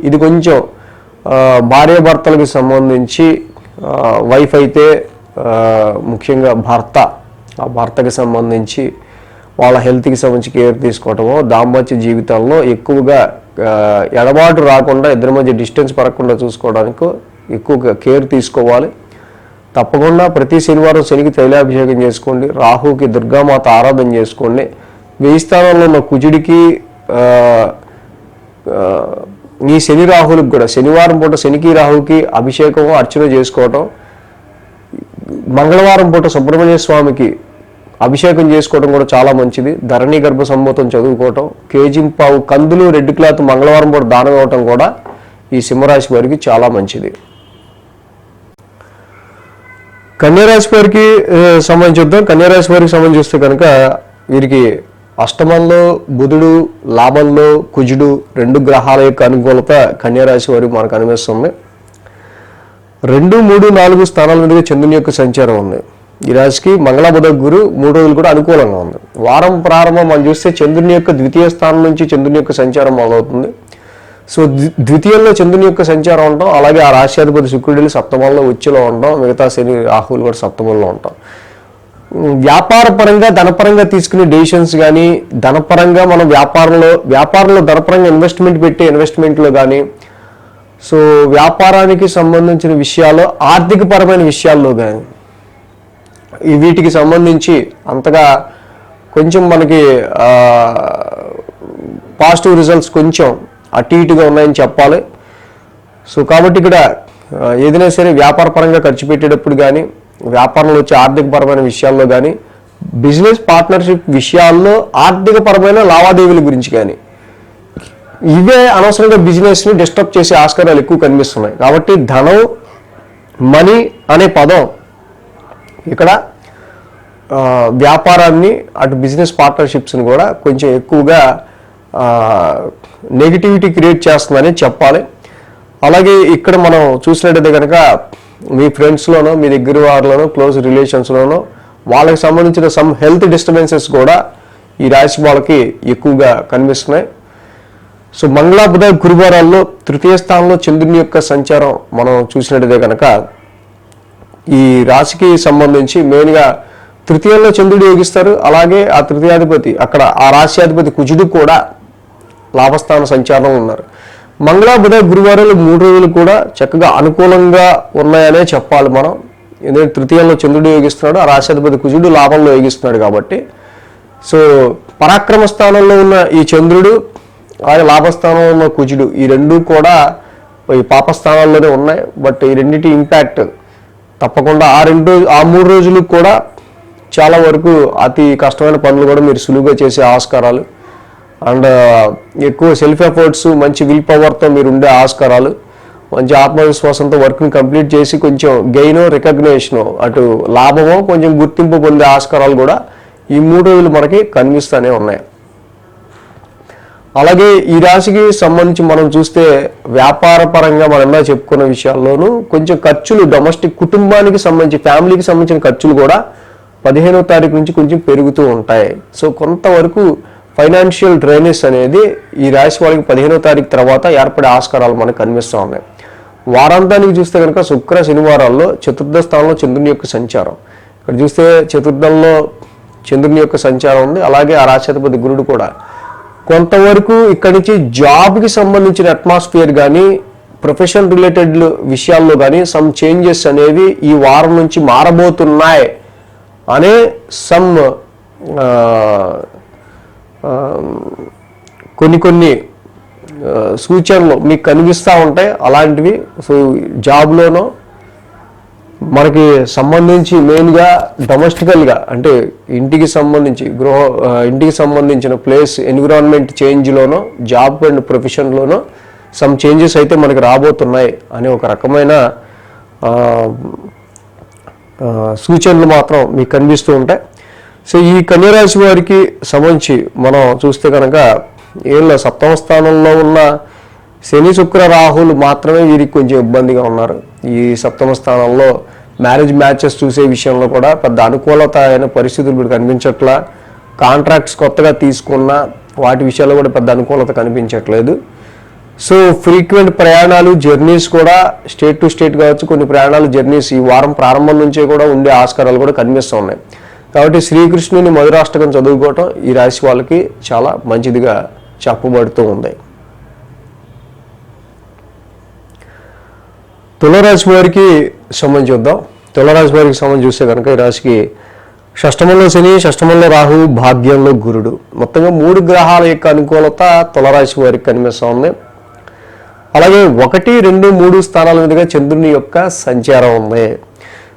ఇది కొంచెం భార్యాభర్తలకు సంబంధించి వైఫ్ అయితే ముఖ్యంగా ఆ భర్తకి సంబంధించి వాళ్ళ హెల్త్కి సంబంధించి కేర్ తీసుకోవటము, దాంపత్య జీవితంలో ఎక్కువగా ఎడబాటు రాకుండా ఇద్దరి మధ్య డిస్టెన్స్ పడకుండా చూసుకోవడానికి ఎక్కువగా కేర్ తీసుకోవాలి. తప్పకుండా ప్రతి శనివారం శనికి తైలాభిషేకం చేసుకోండి, రాహుకి దుర్గామాత ఆరాధన చేసుకోండి. 1000 స్థానంలో ఉన్న కుజుడికి ఈ శని రాహులకు కూడా శనివారం పూట శనికి రాహుకి అభిషేకం అర్చన చేసుకోవటం, మంగళవారం పూట సుబ్రహ్మణ్య స్వామికి అభిషేకం చేసుకోవడం కూడా చాలా మంచిది. ధరణి గర్భ సంభూతం చదువుకోవటం, కేజింపావు కందులు రెడ్ క్లాత్ మంగళవారం పూట దానం ఇవ్వటం కూడా ఈ సింహరాశి వారికి చాలా మంచిది. కన్యారాశి వారికి సంబంధించి చూద్దాం. కన్యారాశి వారికి సంబంధించి చూస్తే కనుక వీరికి అష్టమంలో బుధుడు, లాభంలో కుజుడు 2 గ్రహాల యొక్క అనుకూలత కన్యారాశి వారికి మనకు అనిపిస్తుంది. 2, 3, 4 స్థానాల మీదుగా చంద్రుని యొక్క సంచారం ఉంది. ఈ రాశికి మంగళ బుధ గురు 3 రోజులు కూడా అనుకూలంగా ఉంది. వారం ప్రారంభం మనం చూస్తే చంద్రుని యొక్క ద్వితీయ స్థానం నుంచి చంద్రుని యొక్క సంచారం మొదలవుతుంది. సో ద్వితీయంలో చంద్రుని యొక్క సంచారం ఉండటం, అలాగే ఆ రాశ్యాధిపతి శుక్రుడు సప్తమంలో ఉచ్చులో ఉండటం, మిగతా శని రాహువులు కూడా సప్తమంలో ఉండటం. వ్యాపార పరంగా ధనపరంగా తీసుకునే డెసిషన్స్ కానీ, ధనపరంగా మనం వ్యాపారంలో ధనపరంగా ఇన్వెస్ట్మెంట్లో కానీ, సో వ్యాపారానికి సంబంధించిన విషయాల్లో ఆర్థిక పరమైన విషయాల్లో కానీ వీటికి సంబంధించి అంతగా కొంచెం మనకి పాజిటివ్ రిజల్ట్స్ కొంచెం అటు ఇటుగా ఉన్నాయని చెప్పాలి. సో కాబట్టి ఇక్కడ ఏదైనా సరే వ్యాపార పరంగా ఖర్చు పెట్టేటప్పుడు కానీ, వ్యాపారంలో వచ్చే ఆర్థిక పరమైన విషయాల్లో కానీ, బిజినెస్ పార్ట్నర్షిప్ విషయాల్లో ఆర్థిక పరమైన లావాదేవీల గురించి కానీ, ఇవే అనవసరంగా బిజినెస్ని డిస్టర్బ్ చేసే ఆస్కారాలు ఎక్కువ కనిపిస్తున్నాయి. కాబట్టి ధనం, మనీ అనే పదం ఇక్కడ వ్యాపారాన్ని అటు బిజినెస్ పార్ట్నర్షిప్స్ని కూడా కొంచెం ఎక్కువగా నెగిటివిటీ క్రియేట్ చేస్తుందని చెప్పాలి. అలాగే ఇక్కడ మనం చూసినట్టయితే కనుక మీ ఫ్రెండ్స్లోనో, మీ దగ్గర వారిలోనో, క్లోజ్ రిలేషన్స్లోనో వాళ్ళకి సంబంధించిన సమ్ హెల్త్ డిస్టర్బెన్సెస్ కూడా ఈ రాశి వాళ్ళకి ఎక్కువగా కనిపిస్తున్నాయి. సో మంగళ బుధ గురువారాల్లో తృతీయ స్థానంలో చంద్రుని యొక్క సంచారం మనం చూసినట్టయితే కనుక ఈ రాశికి సంబంధించి మెయిన్గా తృతీయంలో చంద్రుడు యోగిస్తారు. అలాగే ఆ తృతీయాధిపతి అక్కడ ఆ రాశ్యాధిపతి కుజుడు కూడా లాభస్థాన సంచారంలో ఉన్నారు. మంగళ బుధ గురువారాలు 3 రోజులు కూడా చక్కగా అనుకూలంగా ఉన్నాయనే చెప్పాలి మనం. ఎందుకంటే తృతీయంలో చంద్రుడు యోగిస్తున్నాడు, ఆ రాశ్యాధిపతి కుజుడు లాభంలో యోగిస్తున్నాడు కాబట్టి. సో పరాక్రమ స్థానంలో ఉన్న ఈ చంద్రుడు, అలాగే లాభస్థానంలో ఉన్న కుజుడు, ఈ 2 కూడా ఈ పాపస్థానాల్లోనే ఉన్నాయి. బట్ ఈ రెండింటి ఇంపాక్ట్ తప్పకుండా ఆ 3 రోజులు కూడా చాలా వరకు అతి కష్టమైన పనులు కూడా మీరు సులువుగా చేసే ఆస్కారాలు, అండ్ ఎక్కువ సెల్ఫ్ ఎఫర్ట్స్, మంచి విల్ పవర్తో మీరు ఉండే ఆస్కారాలు, మంచి ఆత్మవిశ్వాసంతో వర్క్ని కంప్లీట్ చేసి కొంచెం గెయినో రికగ్నేషనో అటు లాభమో కొంచెం గుర్తింపు పొందే ఆస్కారాలు కూడా ఈ 3 రోజులు మనకి కనిపిస్తూనే ఉన్నాయి. అలాగే ఈ రాశికి సంబంధించి మనం చూస్తే వ్యాపార పరంగా మనం చెప్పుకున్న విషయాల్లోనూ కొంచెం ఖర్చులు, డొమెస్టిక్ కుటుంబానికి సంబంధించి ఫ్యామిలీకి సంబంధించిన ఖర్చులు కూడా 15వ తారీఖు నుంచి కొంచెం పెరుగుతూ ఉంటాయి. సో కొంతవరకు ఫైనాన్షియల్ డ్రైనేజ్ అనేది ఈ రాశి వాళ్ళకి 15వ తారీఖు తర్వాత ఏర్పడే ఆస్కారాలు మనకు కనిపిస్తూ ఉన్నాయి. వారాంతానికి చూస్తే కనుక శుక్ర శనివారాల్లో చతుర్థ స్థానంలో చంద్రుని యొక్క సంచారం, ఇక్కడ చూస్తే చతుర్థంలో చంద్రుని యొక్క సంచారం ఉంది. అలాగే ఆ రాశ్యాధిపతి గురుడు కూడా కొంతవరకు ఇక్కడి నుంచి జాబ్కి సంబంధించిన అట్మాస్ఫియర్ కానీ, ప్రొఫెషన్ రిలేటెడ్ విషయాల్లో కానీ సమ్ చేంజెస్ అనేవి ఈ వారం నుంచి మారబోతున్నాయి అనే సమ్ కొన్ని సూచనలు మీకు కనిపిస్తూ ఉంటాయి అలాంటివి. సో జాబ్లోనో మనకి సంబంధించి మెయిన్గా డొమెస్టికల్గా అంటే ఇంటికి సంబంధించిన ప్లేస్ ఎన్విరాన్మెంట్ చేంజ్లోనో, జాబ్ అండ్ ప్రొఫెషన్లోనో సమ్ చేంజెస్ అయితే మనకి రాబోతున్నాయి అనే ఒక రకమైన సూచనలు మాత్రం మీకు కనిపిస్తూ ఉంటాయి. సో ఈ కన్యారాశి వారికి సంబంధించి మనం చూస్తే కనుక ఏళ్ళ 7వ స్థానంలో ఉన్న శని శుక్ర రాహులు మాత్రమే వీరికి కొంచెం ఇబ్బందిగా ఉన్నారు. ఈ 7వ స్థానంలో మ్యారేజ్ మ్యాచెస్ చూసే విషయంలో కూడా పెద్ద అనుకూలత అయిన పరిస్థితులు ఇప్పుడు కనిపించట్లా. కాంట్రాక్ట్స్ కొత్తగా తీసుకున్న వాటి విషయాల్లో కూడా పెద్ద అనుకూలత కనిపించట్లేదు. సో ఫ్రీక్వెంట్ ప్రయాణాలు, జర్నీస్ కూడా స్టేట్ టు స్టేట్ కావచ్చు, కొన్ని ప్రయాణాలు జర్నీస్ ఈ వారం ప్రారంభం నుంచే కూడా ఉండే ఆస్కారాలు కూడా కనిపిస్తూ ఉన్నాయి. కాబట్టి శ్రీకృష్ణుని మధురాష్టకం చదువుకోవటం ఈ రాశి వాళ్ళకి చాలా మంచిదిగా చెప్పబడుతూ ఉంది. తులారాశి వారికి సంబంధించి చూద్దాం. తులారాశి వారికి సంబంధించి చూస్తే కనుక ఈ రాశికి షష్టమంలో శని, షష్టమంలో రాహు, భాగ్యంలో గురుడు, మొత్తంగా 3 గ్రహాల యొక్క అనుకూలత తులారాశి వారికి కనిపిస్తూ ఉంది. అలాగే 1, 2, 3 స్థానాల మీదుగా చంద్రుని యొక్క సంచారం ఉంది.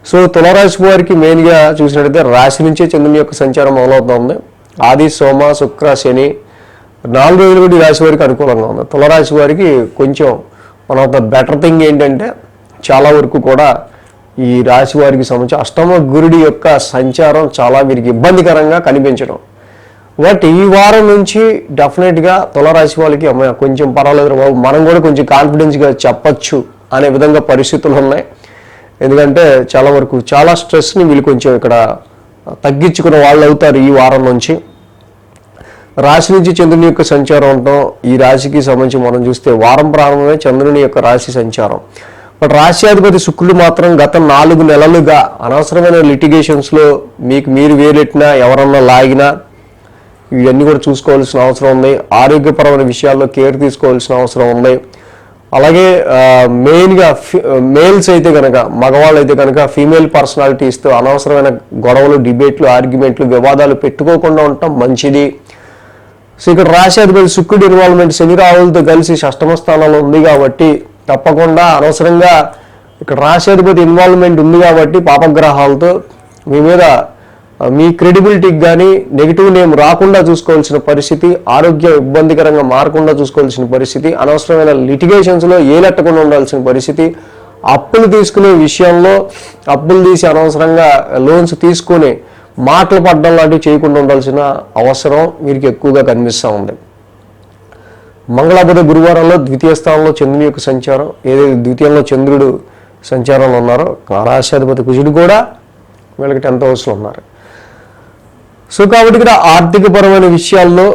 సో తులారాశి వారికి మెయిన్గా చూసినట్టయితే రాశి నుంచే చంద్రుని యొక్క సంచారం మొదలవుతుంది. ఆది, సోమ, శుక్ర, శని 4 రోజులు కూడా ఈ రాశి వారికి అనుకూలంగా ఉంది. తులారాశి వారికి కొంచెం one of the better thing ఏంటంటే చాలా వరకు కూడా ఈ రాశి వారికి సంబంధించి అష్టమ గురుడి యొక్క సంచారం చాలా వీరికి ఇబ్బందికరంగా కనిపించడం. బట్ ఈ వారం నుంచి డెఫినెట్గా తులారాశి వాళ్ళకి అమ్మాయి కొంచెం పర్వాలేదు బాబు, మనం కూడా కొంచెం కాన్ఫిడెన్స్గా చెప్పచ్చు అనే విధంగా పరిస్థితులు ఉన్నాయి. ఎందుకంటే చాలా వరకు చాలా స్ట్రెస్ని వీళ్ళు కొంచెం ఇక్కడ తగ్గించుకున్న వాళ్ళు అవుతారు ఈ వారం నుంచి. రాశి నుంచి చంద్రుని యొక్క సంచారం ఉండటం, ఈ రాశికి సంబంధించి మనం చూస్తే వారం ప్రారంభమే చంద్రుని యొక్క రాశి సంచారం. బట్ రాశ్యాధిపతి శుక్రుడు మాత్రం గత 4 నెలలుగా అనవసరమైన లిటిగేషన్స్లో మీకు మీరు వేలెట్టినా, ఎవరన్నా లాగినా ఇవన్నీ కూడా చూసుకోవాల్సిన అవసరం ఉంది. ఆరోగ్యపరమైన విషయాల్లో కేర్ తీసుకోవాల్సిన అవసరం ఉంది. అలాగే మెయిన్గా మేల్స్ అయితే కనుక, మగవాళ్ళు అయితే కనుక ఫీమేల్ పర్సనాలిటీస్తో అనవసరమైన గొడవలు, డిబేట్లు, ఆర్గ్యుమెంట్లు, వివాదాలు పెట్టుకోకుండా ఉండటం మంచిది. సో ఇక్కడ రాశ్యాధిపతి శుక్రుడి ఇన్వాల్వ్మెంట్ శని రాహులతో కలిసి షష్టమ స్థానంలో ఉంది కాబట్టి తప్పకుండా అనవసరంగా ఇక్కడ రాశ్యాధిపతి ఇన్వాల్వ్మెంట్ ఉంది కాబట్టి పాపగ్రహాలతో మీ మీద మీ క్రెడిబిలిటీకి కానీ నెగిటివ్ నేమ్ రాకుండా చూసుకోవాల్సిన పరిస్థితి, ఆరోగ్యం ఇబ్బందికరంగా మారకుండా చూసుకోవాల్సిన పరిస్థితి, అనవసరమైన లిటిగేషన్స్లో ఏలెట్టకుండా ఉండాల్సిన పరిస్థితి, అప్పులు తీసుకునే విషయంలో అప్పులు తీసి అనవసరంగా లోన్స్ తీసుకొని మాటలు పడడం లాంటివి చేయకుండా ఉండాల్సిన అవసరం వీరికి ఎక్కువగా కనిపిస్తూ ఉంది. మంగళ, బుధ, గురువారంలో ద్వితీయ స్థానంలో చంద్రుని యొక్క సంచారం, ఏదైతే ద్వితీయంలో చంద్రుడు సంచారంలో ఉన్నారో రాశ్యాధిపతి కుజుడు కూడా వీళ్ళకి 10th హౌస్లో ఉన్నారు. సో కాబట్టి ఇక్కడ ఆర్థికపరమైన విషయాల్లో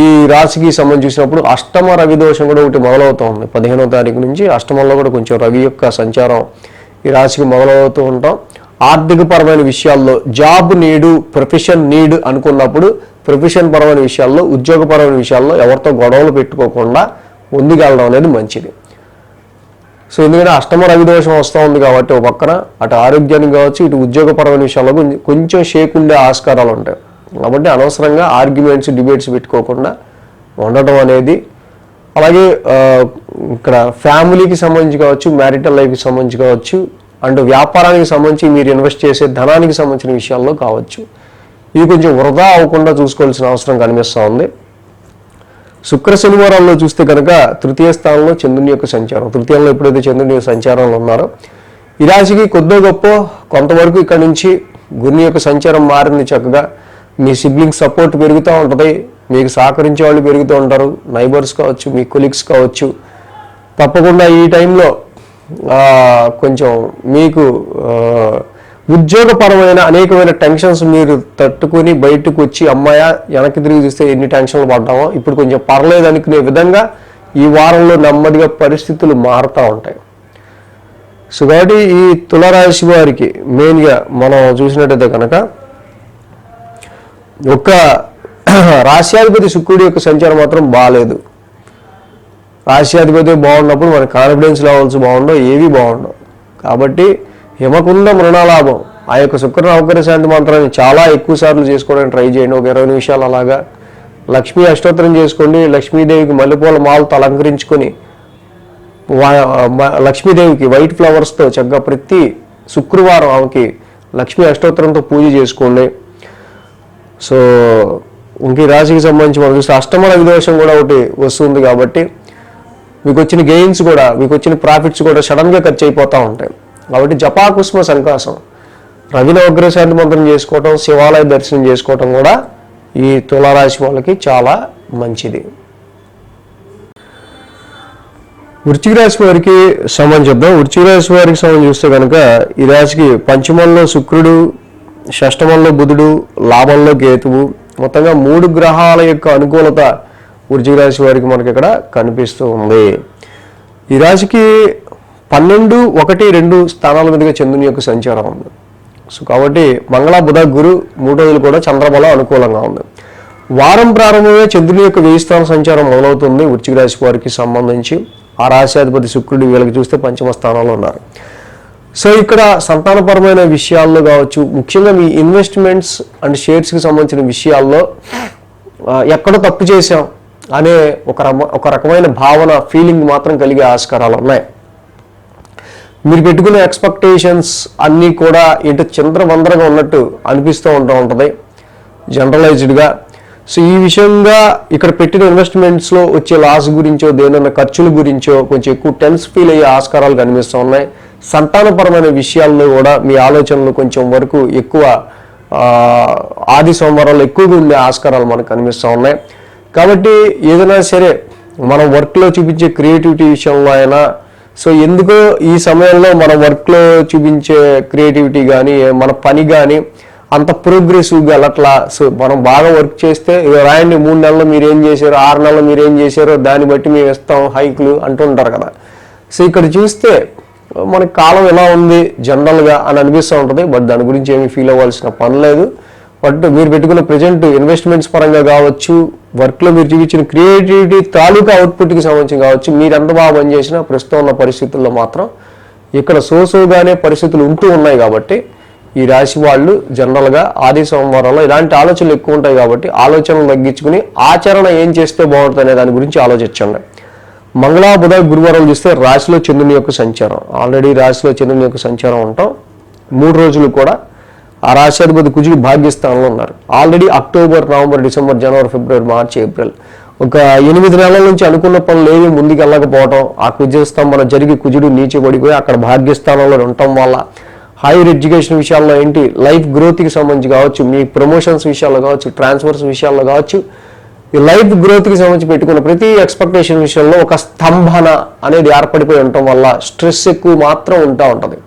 ఈ రాశికి సంబంధించి చూసినప్పుడు అష్టమ రవి దోషం కూడా ఒకటి మొదలవుతూ ఉంది. 15వ తారీఖు నుంచి అష్టమంలో కూడా కొంచెం రవి యొక్క సంచారం ఈ రాశికి మొదలవుతూ ఉంటాం. ఆర్థికపరమైన విషయాల్లో జాబ్ నీడు, ప్రొఫెషన్ నీడ్ అనుకున్నప్పుడు ప్రొఫెషన్ పరమైన విషయాల్లో, ఉద్యోగపరమైన విషయాల్లో ఎవరితో గొడవలు పెట్టుకోకుండా ముందుకెళ్ళడం అనేది మంచిది. సో ఎందుకంటే అష్టమ రవి దోషం వస్తూ ఉంది కాబట్టి ఒక పక్కన అటు ఆరోగ్యానికి కావచ్చు, ఇటు ఉద్యోగపరమైన విషయాల్లో కొంచెం షేక్ ఉండే ఆస్కారాలు ఉంటాయి. కాబట్టి అనవసరంగా ఆర్గ్యుమెంట్స్, డిబేట్స్ పెట్టుకోకుండా ఉండటం అనేది, అలాగే ఇక్కడ ఫ్యామిలీకి సంబంధించి కావచ్చు, మ్యారిటల్ లైఫ్కి సంబంధించి కావచ్చు, అండ్ వ్యాపారానికి సంబంధించి మీరు ఇన్వెస్ట్ చేసే ధనానికి సంబంధించిన విషయాల్లో కావచ్చు, ఇవి కొంచెం వృధా అవ్వకుండా చూసుకోవాల్సిన అవసరం కనిపిస్తూ ఉంది. శుక్ర శనివారాల్లో చూస్తే కనుక తృతీయ స్థానంలో చంద్రుని యొక్క సంచారం, తృతీయంలో ఎప్పుడైతే చంద్రుని యొక్క సంచారంలో ఉన్నారో ఈ రాశికి కొద్దో గొప్ప కొంతవరకు ఇక్కడ నుంచి గురుని యొక్క సంచారం మారింది. చక్కగా మీ సిబ్లింగ్స్ సపోర్ట్ పెరుగుతూ ఉంటుంది, మీకు సహకరించే వాళ్ళు పెరుగుతూ ఉంటారు, నైబర్స్ కావచ్చు, మీ కొలీగ్స్ కావచ్చు. తప్పకుండా ఈ టైంలో కొంచెం మీకు ఉద్యోగపరమైన అనేకమైన టెన్షన్స్ మీరు తట్టుకొని బయటకు వచ్చి అమ్మాయ వెనక్కి తిరిగి చూస్తే ఎన్ని టెన్షన్లు పడ్డామో ఇప్పుడు కొంచెం పర్లేదు అనుకునే విధంగా ఈ వారంలో నెమ్మదిగా పరిస్థితులు మారుతూ ఉంటాయి. సో కాబట్టి ఈ తులారాశి వారికి మెయిన్గా మనం చూసినట్టయితే కనుక ఒక్క రాశ్యాధిపతి శుక్రుడి యొక్క సంచారం మాత్రం బాగాలేదు. రాశ్యాధిపతి బాగున్నప్పుడు మన కాన్ఫిడెన్స్ లెవెల్స్ బాగుండవు, ఏవి బాగుండవు. కాబట్టి హిమకుండ మృణాలాభం ఆ యొక్క శుక్ర నవగ్రహ శాంతి మంత్రాన్ని చాలా ఎక్కువ సార్లు చేసుకోవడానికి ట్రై చేయండి. ఒక 20 నిమిషాలు అలాగా లక్ష్మీ అష్టోత్తరం చేసుకోండి. లక్ష్మీదేవికి మల్లెపూల మాలతో అలంకరించుకొని లక్ష్మీదేవికి వైట్ ఫ్లవర్స్తో చక్కగా ప్రతి శుక్రవారం ఆమెకి లక్ష్మీ అష్టోత్తరంతో పూజ చేసుకోండి. సో ఇంక ఈ రాశికి సంబంధించి మనం చూస్తే అష్టమ రవి దోషం కూడా ఒకటి వస్తుంది కాబట్టి మీకు వచ్చిన గెయిన్స్ కూడా, మీకు వచ్చిన ప్రాఫిట్స్ కూడా సడన్గా ఖర్చు అయిపోతూ ఉంటాయి. కాబట్టి జపాకుస్మ సంకాసం రవి నవగ్రహ శాంతి మంత్రం చేసుకోవటం, శివాలయ దర్శనం చేసుకోవటం కూడా ఈ తులారాశి వాళ్ళకి చాలా మంచిది. వృశ్చిక రాశి వారికి సంబంధించి చూద్దాం. వృశ్చిక రాశి వారికి సంబంధించి చూస్తే కనుక ఈ రాశికి పంచమంలో శుక్రుడు, షష్టమంలో బుధుడు, లాభంలో కేతువు, మొత్తంగా 3 గ్రహాల యొక్క అనుకూలత వృశ్చిక రాశి వారికి మనకి ఇక్కడ కనిపిస్తూ ఉంది. ఈ రాశికి 12, 1, 2 స్థానాల మీదుగా చంద్రుని యొక్క సంచారం ఉంది. సో కాబట్టి మంగళ, బుధ, గురు 3 రోజులు కూడా చంద్రబలం అనుకూలంగా ఉంది. వారం ప్రారంభమే చంద్రుని యొక్క 1000 స్థాన సంచారం మొదలవుతుంది వృశ్చిక రాశి వారికి సంబంధించి. ఆ రాశ్యాధిపతి శుక్రుడు వీళ్ళకి చూస్తే పంచమ స్థానంలో ఉన్నారు. సో ఇక్కడ సంతానపరమైన విషయాల్లో కావచ్చు, ముఖ్యంగా మీ ఇన్వెస్ట్మెంట్స్ అండ్ షేర్స్కి సంబంధించిన విషయాల్లో ఎక్కడో తప్పు చేశాం అనే ఒక రకమైన భావన, ఫీలింగ్ మాత్రం కలిగే ఆస్కారాలు ఉన్నాయి. మీరు పెట్టుకునే ఎక్స్పెక్టేషన్స్ అన్నీ కూడా ఏంటో చంద్రవందరగా ఉన్నట్టు అనిపిస్తూ ఉంటుంది జనరలైజ్డ్గా. సో ఈ విషయంగా ఇక్కడ పెట్టిన ఇన్వెస్ట్మెంట్స్లో వచ్చే లాస్ గురించో, దేనన్నా ఖర్చుల గురించో కొంచెం ఎక్కువ టెన్స్ ఫీల్ అయ్యే ఆస్కారాలు కనిపిస్తూ ఉన్నాయి. సంతానపరమైన విషయాల్లో కూడా మీ ఆలోచనలు కొంచెం వరకు ఎక్కువ ఆది సోమవారాలు ఎక్కువగా ఉండే ఆస్కారాలు మనకు కనిపిస్తూ ఉన్నాయి. కాబట్టి ఏదైనా సరే మనం వర్క్లో చూపించే క్రియేటివిటీ విషయంలో అయినా, సో ఎందుకో ఈ సమయంలో మన వర్క్లో చూపించే క్రియేటివిటీ కానీ, మన పని కానీ అంత ప్రోగ్రెసివ్గా వెళ్ళట్లా. సో మనం బాగా వర్క్ చేస్తే రాయండి 3 నెలలు మీరు ఏం చేశారో, 6 నెలలు మీరు ఏం చేశారో దాన్ని బట్టి మేము ఇస్తాం హైక్లు అంటుంటారు కదా. సో ఇక్కడ చూస్తే మనకి కాలం ఎలా ఉంది జనరల్గా అని అనిపిస్తూ ఉంటుంది. బట్ దాని గురించి ఏమీ ఫీల్ అవ్వాల్సిన పని లేదు. బట్ మీరు పెట్టుకున్న ప్రజెంట్ ఇన్వెస్ట్మెంట్స్ పరంగా కావచ్చు, వర్క్లో మీరు చూపించిన క్రియేటివిటీ తాలూకా అవుట్పుట్కి సంబంధించి కావచ్చు, మీరు ఎంత బాగా పనిచేసినా ప్రస్తుతం ఉన్న పరిస్థితుల్లో మాత్రం ఇక్కడ సోసోగానే పరిస్థితులు ఉంటూ ఉన్నాయి. కాబట్టి ఈ రాశి వాళ్ళు జనరల్గా ఆది సోమవారంలో ఇలాంటి ఆలోచనలు ఎక్కువ ఉంటాయి. కాబట్టి ఆలోచనలు తగ్గించుకుని ఆచరణ ఏం చేస్తే బాగుంటుంది అనే దాని గురించి ఆలోచించండి. మంగళ, బుధ, గురువారం చూస్తే రాశిలో చంద్రుని యొక్క సంచారం, ఆల్రెడీ రాశిలో చంద్రుని యొక్క సంచారం ఉంటాం 3 రోజులు కూడా. ఆ రాశ్యాధిపతి కుజుడు భాగ్యస్థానంలో ఉన్నారు. ఆల్రెడీ అక్టోబర్, నవంబర్, డిసెంబర్, జనవరి, ఫిబ్రవరి, మార్చి, ఏప్రిల్ ఒక 8 నెలల నుంచి అనుకున్న పనులు ఏవి ముందుకు వెళ్ళకపోవడం, ఆ కుజస్తంభన జరిగి కుజుడు నీచబడిపోయి అక్కడ భాగ్యస్థానంలో ఉండటం వల్ల హైయర్ ఎడ్యుకేషన్ విషయాల్లో ఏంటి, లైఫ్ గ్రోత్కి సంబంధించి కావచ్చు, మీ ప్రమోషన్స్ విషయాల్లో కావచ్చు, ట్రాన్స్ఫర్స్ విషయాల్లో కావచ్చు, ఈ లైఫ్ గ్రోత్కి సంబంధించి పెట్టుకున్న ప్రతి ఎక్స్పెక్టేషన్ విషయంలో ఒక స్తంభన అనేది ఏర్పడిపోయి ఉండటం వల్ల స్ట్రెస్ ఎక్కువ మాత్రం ఉంటుంది.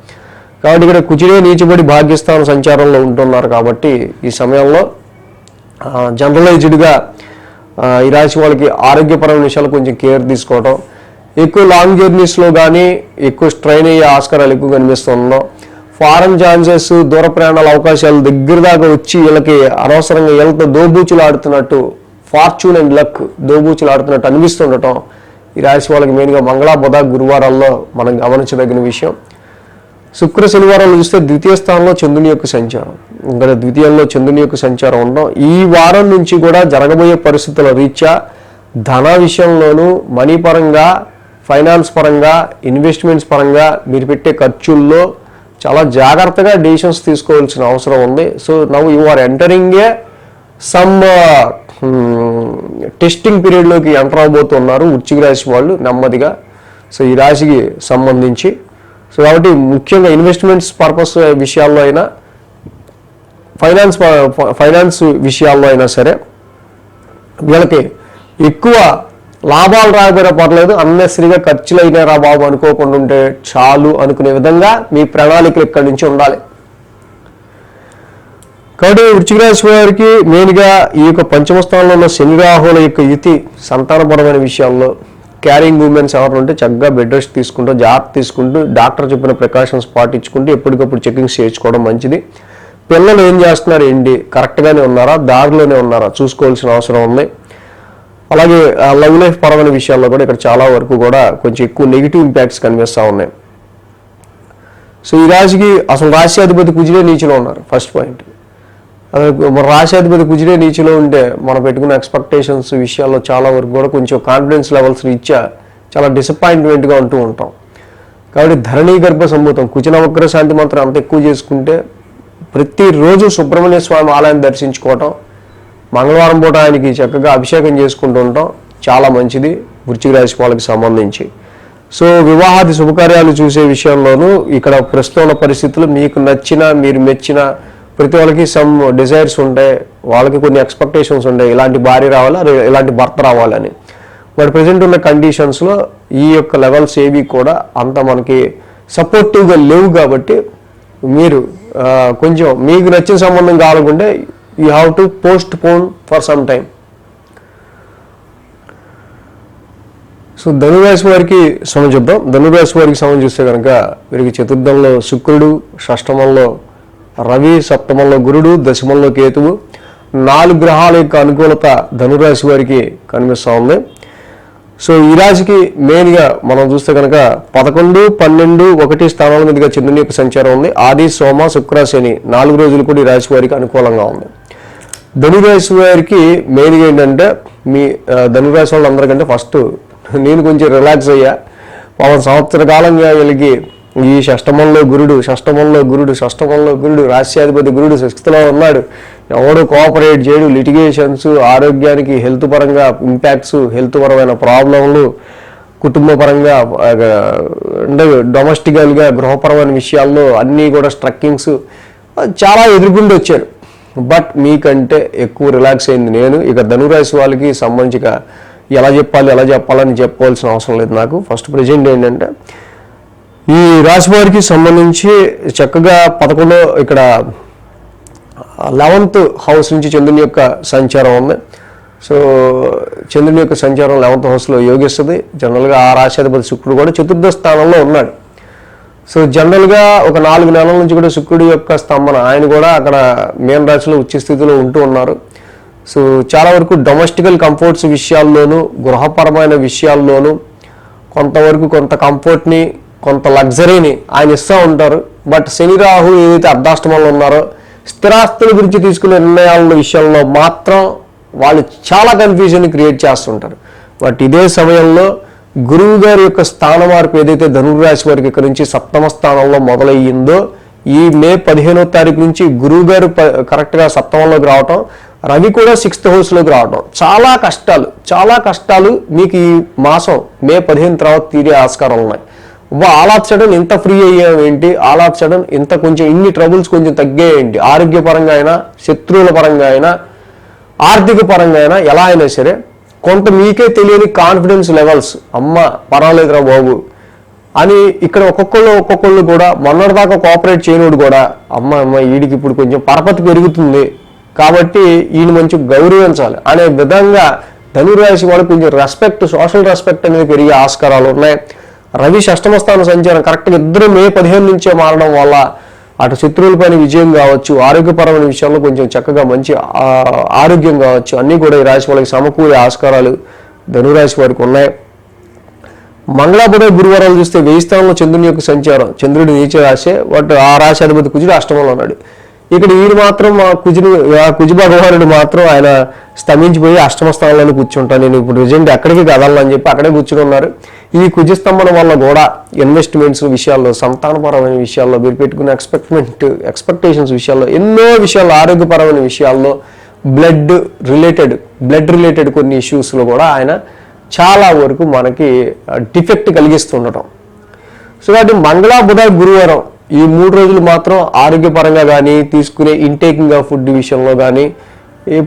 కాబట్టి ఇక్కడ కుజుడే నీచబడి భాగ్యస్థాన సంచారంలో ఉంటున్నారు. కాబట్టి ఈ సమయంలో జనరలైజ్డ్గా ఈ రాశి వాళ్ళకి ఆరోగ్యపరమైన విషయాలు కొంచెం కేర్ తీసుకోవడం, ఎక్కువ లాంగ్ జర్నీస్లో కానీ ఎక్కువ స్ట్రైన్ అయ్యే ఆస్కారాలు ఎక్కువ కనిపిస్తున్నాం. ఫారెన్ ఛాన్సెస్, దూర ప్రయాణాల అవకాశాలు దగ్గర దాకా వచ్చి వీళ్ళకి అనవసరంగా వీళ్ళతో దోబూచులు ఆడుతున్నట్టు, ఫార్చ్యూన్ అండ్ లక్ దోబూచులు ఆడుతున్నట్టు అనిపిస్తుండటం ఈ రాశి వాళ్ళకి మెయిన్గా మంగళ, బుధ, గురువారాల్లో మనం గమనించదగిన విషయం. శుక్ర, శనివారాలు చూస్తే ద్వితీయ స్థానంలో చంద్రుని యొక్క సంచారం, ఇంకా ద్వితీయంలో చంద్రుని యొక్క సంచారం ఉండడం ఈ వారం నుంచి కూడా జరగబోయే పరిస్థితుల రీత్యా ధన విషయంలోనూ, మనీ పరంగా, ఫైనాన్స్ పరంగా, ఇన్వెస్ట్మెంట్స్ పరంగా మీరు పెట్టే ఖర్చుల్లో చాలా జాగ్రత్తగా డెసిషన్స్ తీసుకోవాల్సిన అవసరం ఉంది. So now you are entering a some testing పీరియడ్లోకి ఎంటర్ అవబోతున్నారు వృశ్చిక రాశి వాళ్ళు నెమ్మదిగా. సో ఈ రాశికి సంబంధించి సో కాబట్టి ముఖ్యంగా ఇన్వెస్ట్మెంట్స్ పర్పస్ విషయాల్లో అయినా, ఫైనాన్స్ విషయాల్లో అయినా సరే వీళ్ళకి ఎక్కువ లాభాలు రాకపోయినా పర్లేదు, అన్నెసరిగా ఖర్చులు అయినా రా బాబు అనుకోకుండా ఉంటే చాలు అనుకునే విధంగా మీ ప్రణాళికలు ఇక్కడి నుంచి ఉండాలి. కాబట్టి వృశ్చిక రాశి వారికి మెయిన్గా ఈ యొక్క పంచమ స్థానంలో ఉన్న శని రాహుల యొక్క యుతి సంతానపరమైన విషయాల్లో క్యారింగ్ ఉమెన్స్ ఎవరు ఉంటే చక్కగా బెడ్ రెస్ట్ తీసుకుంటూ, జాగ్రత్త తీసుకుంటూ, డాక్టర్ చెప్పిన ప్రికాషన్స్ పాటించుకుంటూ ఎప్పటికప్పుడు చెకింగ్స్ చేయించుకోవడం మంచిది. పిల్లలు ఏం చేస్తున్నారు, ఏంటి, కరెక్ట్గానే ఉన్నారా, దారిలోనే ఉన్నారా చూసుకోవాల్సిన అవసరం ఉంది. అలాగే లవ్ లైఫ్ పరమైన విషయాల్లో కూడా ఇక్కడ చాలా వరకు కూడా కొంచెం ఎక్కువ నెగిటివ్ ఇంపాక్ట్స్ కనిపిస్తూ ఉన్నాయి. సో ఈ రాశికి అసలు రాశ్యాధిపతి కుజుడే నీచిలో ఉన్నారు. ఫస్ట్ పాయింట్, రాశ్యాధిపతి కుజుడే నీచిలో ఉంటే మనం పెట్టుకున్న ఎక్స్పెక్టేషన్స్ విషయాల్లో చాలా వరకు కూడా కొంచెం కాన్ఫిడెన్స్ లెవెల్స్ రీత్యా చాలా డిసప్పాయింట్మెంట్గా ఉంటూ ఉంటాం. కాబట్టి ధరణీ గర్భ సంభూతం కుజనవగ్రహ శాంతి మాత్రం అంత ఎక్కువ చేసుకుంటే, ప్రతిరోజు సుబ్రహ్మణ్య స్వామి ఆలయాన్ని దర్శించుకోవటం, మంగళవారం పూట ఆయనకి చక్కగా అభిషేకం చేసుకుంటూ ఉంటాం చాలా మంచిది వృశ్చిక రాశి వాళ్ళకి సంబంధించి. సో వివాహాది శుభకార్యాలు చూసే విషయంలోనూ ఇక్కడ ప్రస్తుతం ఉన్న పరిస్థితులు మీకు నచ్చిన, మీరు మెచ్చిన ప్రతి వాళ్ళకి సమ్ డిజైర్స్ ఉంటాయి, వాళ్ళకి కొన్ని ఎక్స్పెక్టేషన్స్ ఉంటాయి, ఇలాంటి భార్య రావాలి, ఇలాంటి భర్త రావాలని. బట్ ప్రజెంట్ ఉన్న కండిషన్స్లో ఈ యొక్క లెవెల్స్ ఏవి కూడా అంత మనకి సపోర్టివ్గా లేవు. కాబట్టి మీరు కొంచెం మీకు నచ్చిన సంబంధం కావాలనుకుంటే you have to post phone for some time. So ధనురాశి వారికి సమయం చూద్దాం. ధనురాశి వారికి సమయం చూస్తే కనుక వీరికి చతుర్థంలో శుక్రుడు, షష్టమంలో రవి, సప్తమంలో గురుడు, దశమంలో కేతువు, 4 గ్రహాల యొక్క అనుకూలత ధనురాశి వారికి కనిపిస్తూ ఉంది. సో ఈ రాశికి మెయిన్గా మనం చూస్తే కనుక 11, 12, 1 స్థానాల మీదుగా చంద్రుని యొక్క సంచారం ఉంది. ఆది, సోమ, శుక్ర, శని 4 రోజులు కూడా ఈ రాశి వారికి అనుకూలంగా ఉంది. ధనురాశి వారికి మెయిన్గా ఏంటంటే మీ ధనురాశి వాళ్ళందరికంటే ఫస్ట్ నేను కొంచెం రిలాక్స్ అయ్యా. సంవత్సర కాలంగా వీళ్ళకి ఈ షష్టమంలో గురుడు రాశ్యాధిపతి గురుడు 6th లో ఉన్నాడు. ఎవడు కోఆపరేట్ చేయడు. లిటిగేషన్స్, ఆరోగ్యానికి హెల్త్ పరంగా ఇంపాక్ట్స్, హెల్త్ పరమైన ప్రాబ్లంలు, కుటుంబ పరంగా అంటే డొమెస్టికల్గా గృహపరమైన విషయాల్లో అన్నీ కూడా స్ట్రక్కింగ్స్ చాలా ఎదుర్కొంటూ వచ్చారు. బట్ మీకంటే ఎక్కువ రిలాక్స్ అయింది నేను. ఇక ధనురాశి వాళ్ళకి సంబంధించి ఎలా చెప్పాలని చెప్పుకోవాల్సిన అవసరం లేదు నాకు. ఫస్ట్ ప్రజెంట్ ఏంటంటే ఈ రాశి వారికి సంబంధించి చక్కగా 11 ఇక్కడ 11th హౌస్ నుంచి చంద్రుని యొక్క సంచారం ఉంది. సో చంద్రుని యొక్క సంచారం 11th హౌస్లో యోగిస్తుంది. జనరల్గా ఆ రాశ్యాధిపతి శుక్రుడు కూడా 4th స్థానంలో ఉన్నాడు. సో జనరల్గా ఒక 4 నెలల నుంచి కూడా శుక్రుడి యొక్క స్తంభన ఆయన కూడా అక్కడ మీన రాశిలో ఉచ్చ స్థితిలో ఉంటూ ఉన్నారు. సో చాలా వరకు డొమెస్టికల్ కంఫర్ట్స్ విషయాల్లోనూ, గృహపరమైన విషయాల్లోనూ కొంతవరకు కొంత కంఫర్ట్ని, కొంత లగ్జరీని ఆయన ఇస్తూ ఉంటారు. బట్ శని రాహు ఏదైతే అర్ధాష్టమంలో ఉన్నారో స్థిరాస్తుల గురించి తీసుకునే నిర్ణయాల విషయంలో మాత్రం వాళ్ళు చాలా కన్ఫ్యూజన్ క్రియేట్ చేస్తుంటారు. బట్ ఇదే సమయంలో గురువు గారి యొక్క స్థాన మార్పు ఏదైతే ధనుర్రాశి వారికి ఇక్కడ నుంచి 7వ స్థానంలో మొదలయ్యిందో ఈ మే 15వ తారీఖు నుంచి గురువు గారు కరెక్ట్గా 7వ రావటం, రవి కూడా 6th హౌస్లోకి రావటం, చాలా కష్టాలు మీకు ఈ మాసం మే 15 తర్వాత తీరే ఆస్కారాలు ఉన్నాయి. ఆల్ ఆఫ్ సడన్ ఇంత ఫ్రీ అయ్యాం ఏంటి, ఆల్ ఆఫ్ సడన్ ఇంత కొంచెం ఇన్ని ట్రబుల్స్ కొంచెం తగ్గాయేంటి, ఆరోగ్యపరంగా అయినా, శత్రువుల పరంగా అయినా, ఆర్థిక పరంగా అయినా, ఎలా అయినా సరే కొంత మీకే తెలియని కాన్ఫిడెన్స్ లెవెల్స్, అమ్మ పర్వాలేదురా బాబు అని ఇక్కడ ఒక్కొక్కళ్ళు కూడా మొన్నటిదాకా కోఆపరేట్ చేయనోడు కూడా అమ్మ వీడికి ఇప్పుడు కొంచెం పరపతి పెరుగుతుంది కాబట్టి ఈయన మంచి గౌరవించాలి అనే విధంగా ధనురాశి వాళ్ళకి కొంచెం రెస్పెక్ట్, సోషల్ రెస్పెక్ట్ అనేది పెరిగే ఆస్కారాలు ఉన్నాయి. రవి 6వ స్థానం సంచారం కరెక్ట్గా ఇద్దరు మే 15 నుంచే మారడం వల్ల అటు శత్రువులపైన విజయం కావచ్చు, ఆరోగ్యపరమైన విషయాల్లో కొంచెం చక్కగా మంచి ఆరోగ్యం కావచ్చు, అన్నీ కూడా ఈ రాశి వాళ్ళకి సమకూరే ఆస్కారాలు ధనురాశి వారికి ఉన్నాయి. మంగళ, గురువారాలు చూస్తే 1000 స్థానంలో చంద్రుని యొక్క సంచారం, చంద్రుడి నీచ రాశి, బట్ ఆ రాశి అధిపతి కుజుడు అష్టమంలో ఉన్నాడు. ఇక్కడ వీడు మాత్రం కుజు భగవానుడు మాత్రం ఆయన స్తంభించిపోయి 8వ స్థానంలో కూర్చుంటాను, నేను ఇప్పుడు రిజెంట్ ఎక్కడికి కదలని చెప్పి అక్కడే కూర్చుని ఉన్నారు. ఈ కుజు స్తంభనం వల్ల కూడా ఇన్వెస్ట్మెంట్స్ విషయాల్లో, సంతానపరమైన విషయాల్లో, మీరు పెట్టుకున్న ఎక్స్పెక్టేషన్స్ విషయాల్లో, ఎన్నో విషయాల్లో, ఆరోగ్యపరమైన విషయాల్లో, బ్లడ్ రిలేటెడ్ కొన్ని ఇష్యూస్లో కూడా ఆయన చాలా వరకు మనకి డిఫెక్ట్ కలిగిస్తుండటం. సో కాబట్టి మంగళ, బుధ, గురువారం ఈ 3 రోజులు మాత్రం ఆరోగ్యపరంగా కానీ, తీసుకునే ఇంటేకింగ్ ఆఫ్ ఫుడ్ విషయంలో కానీ,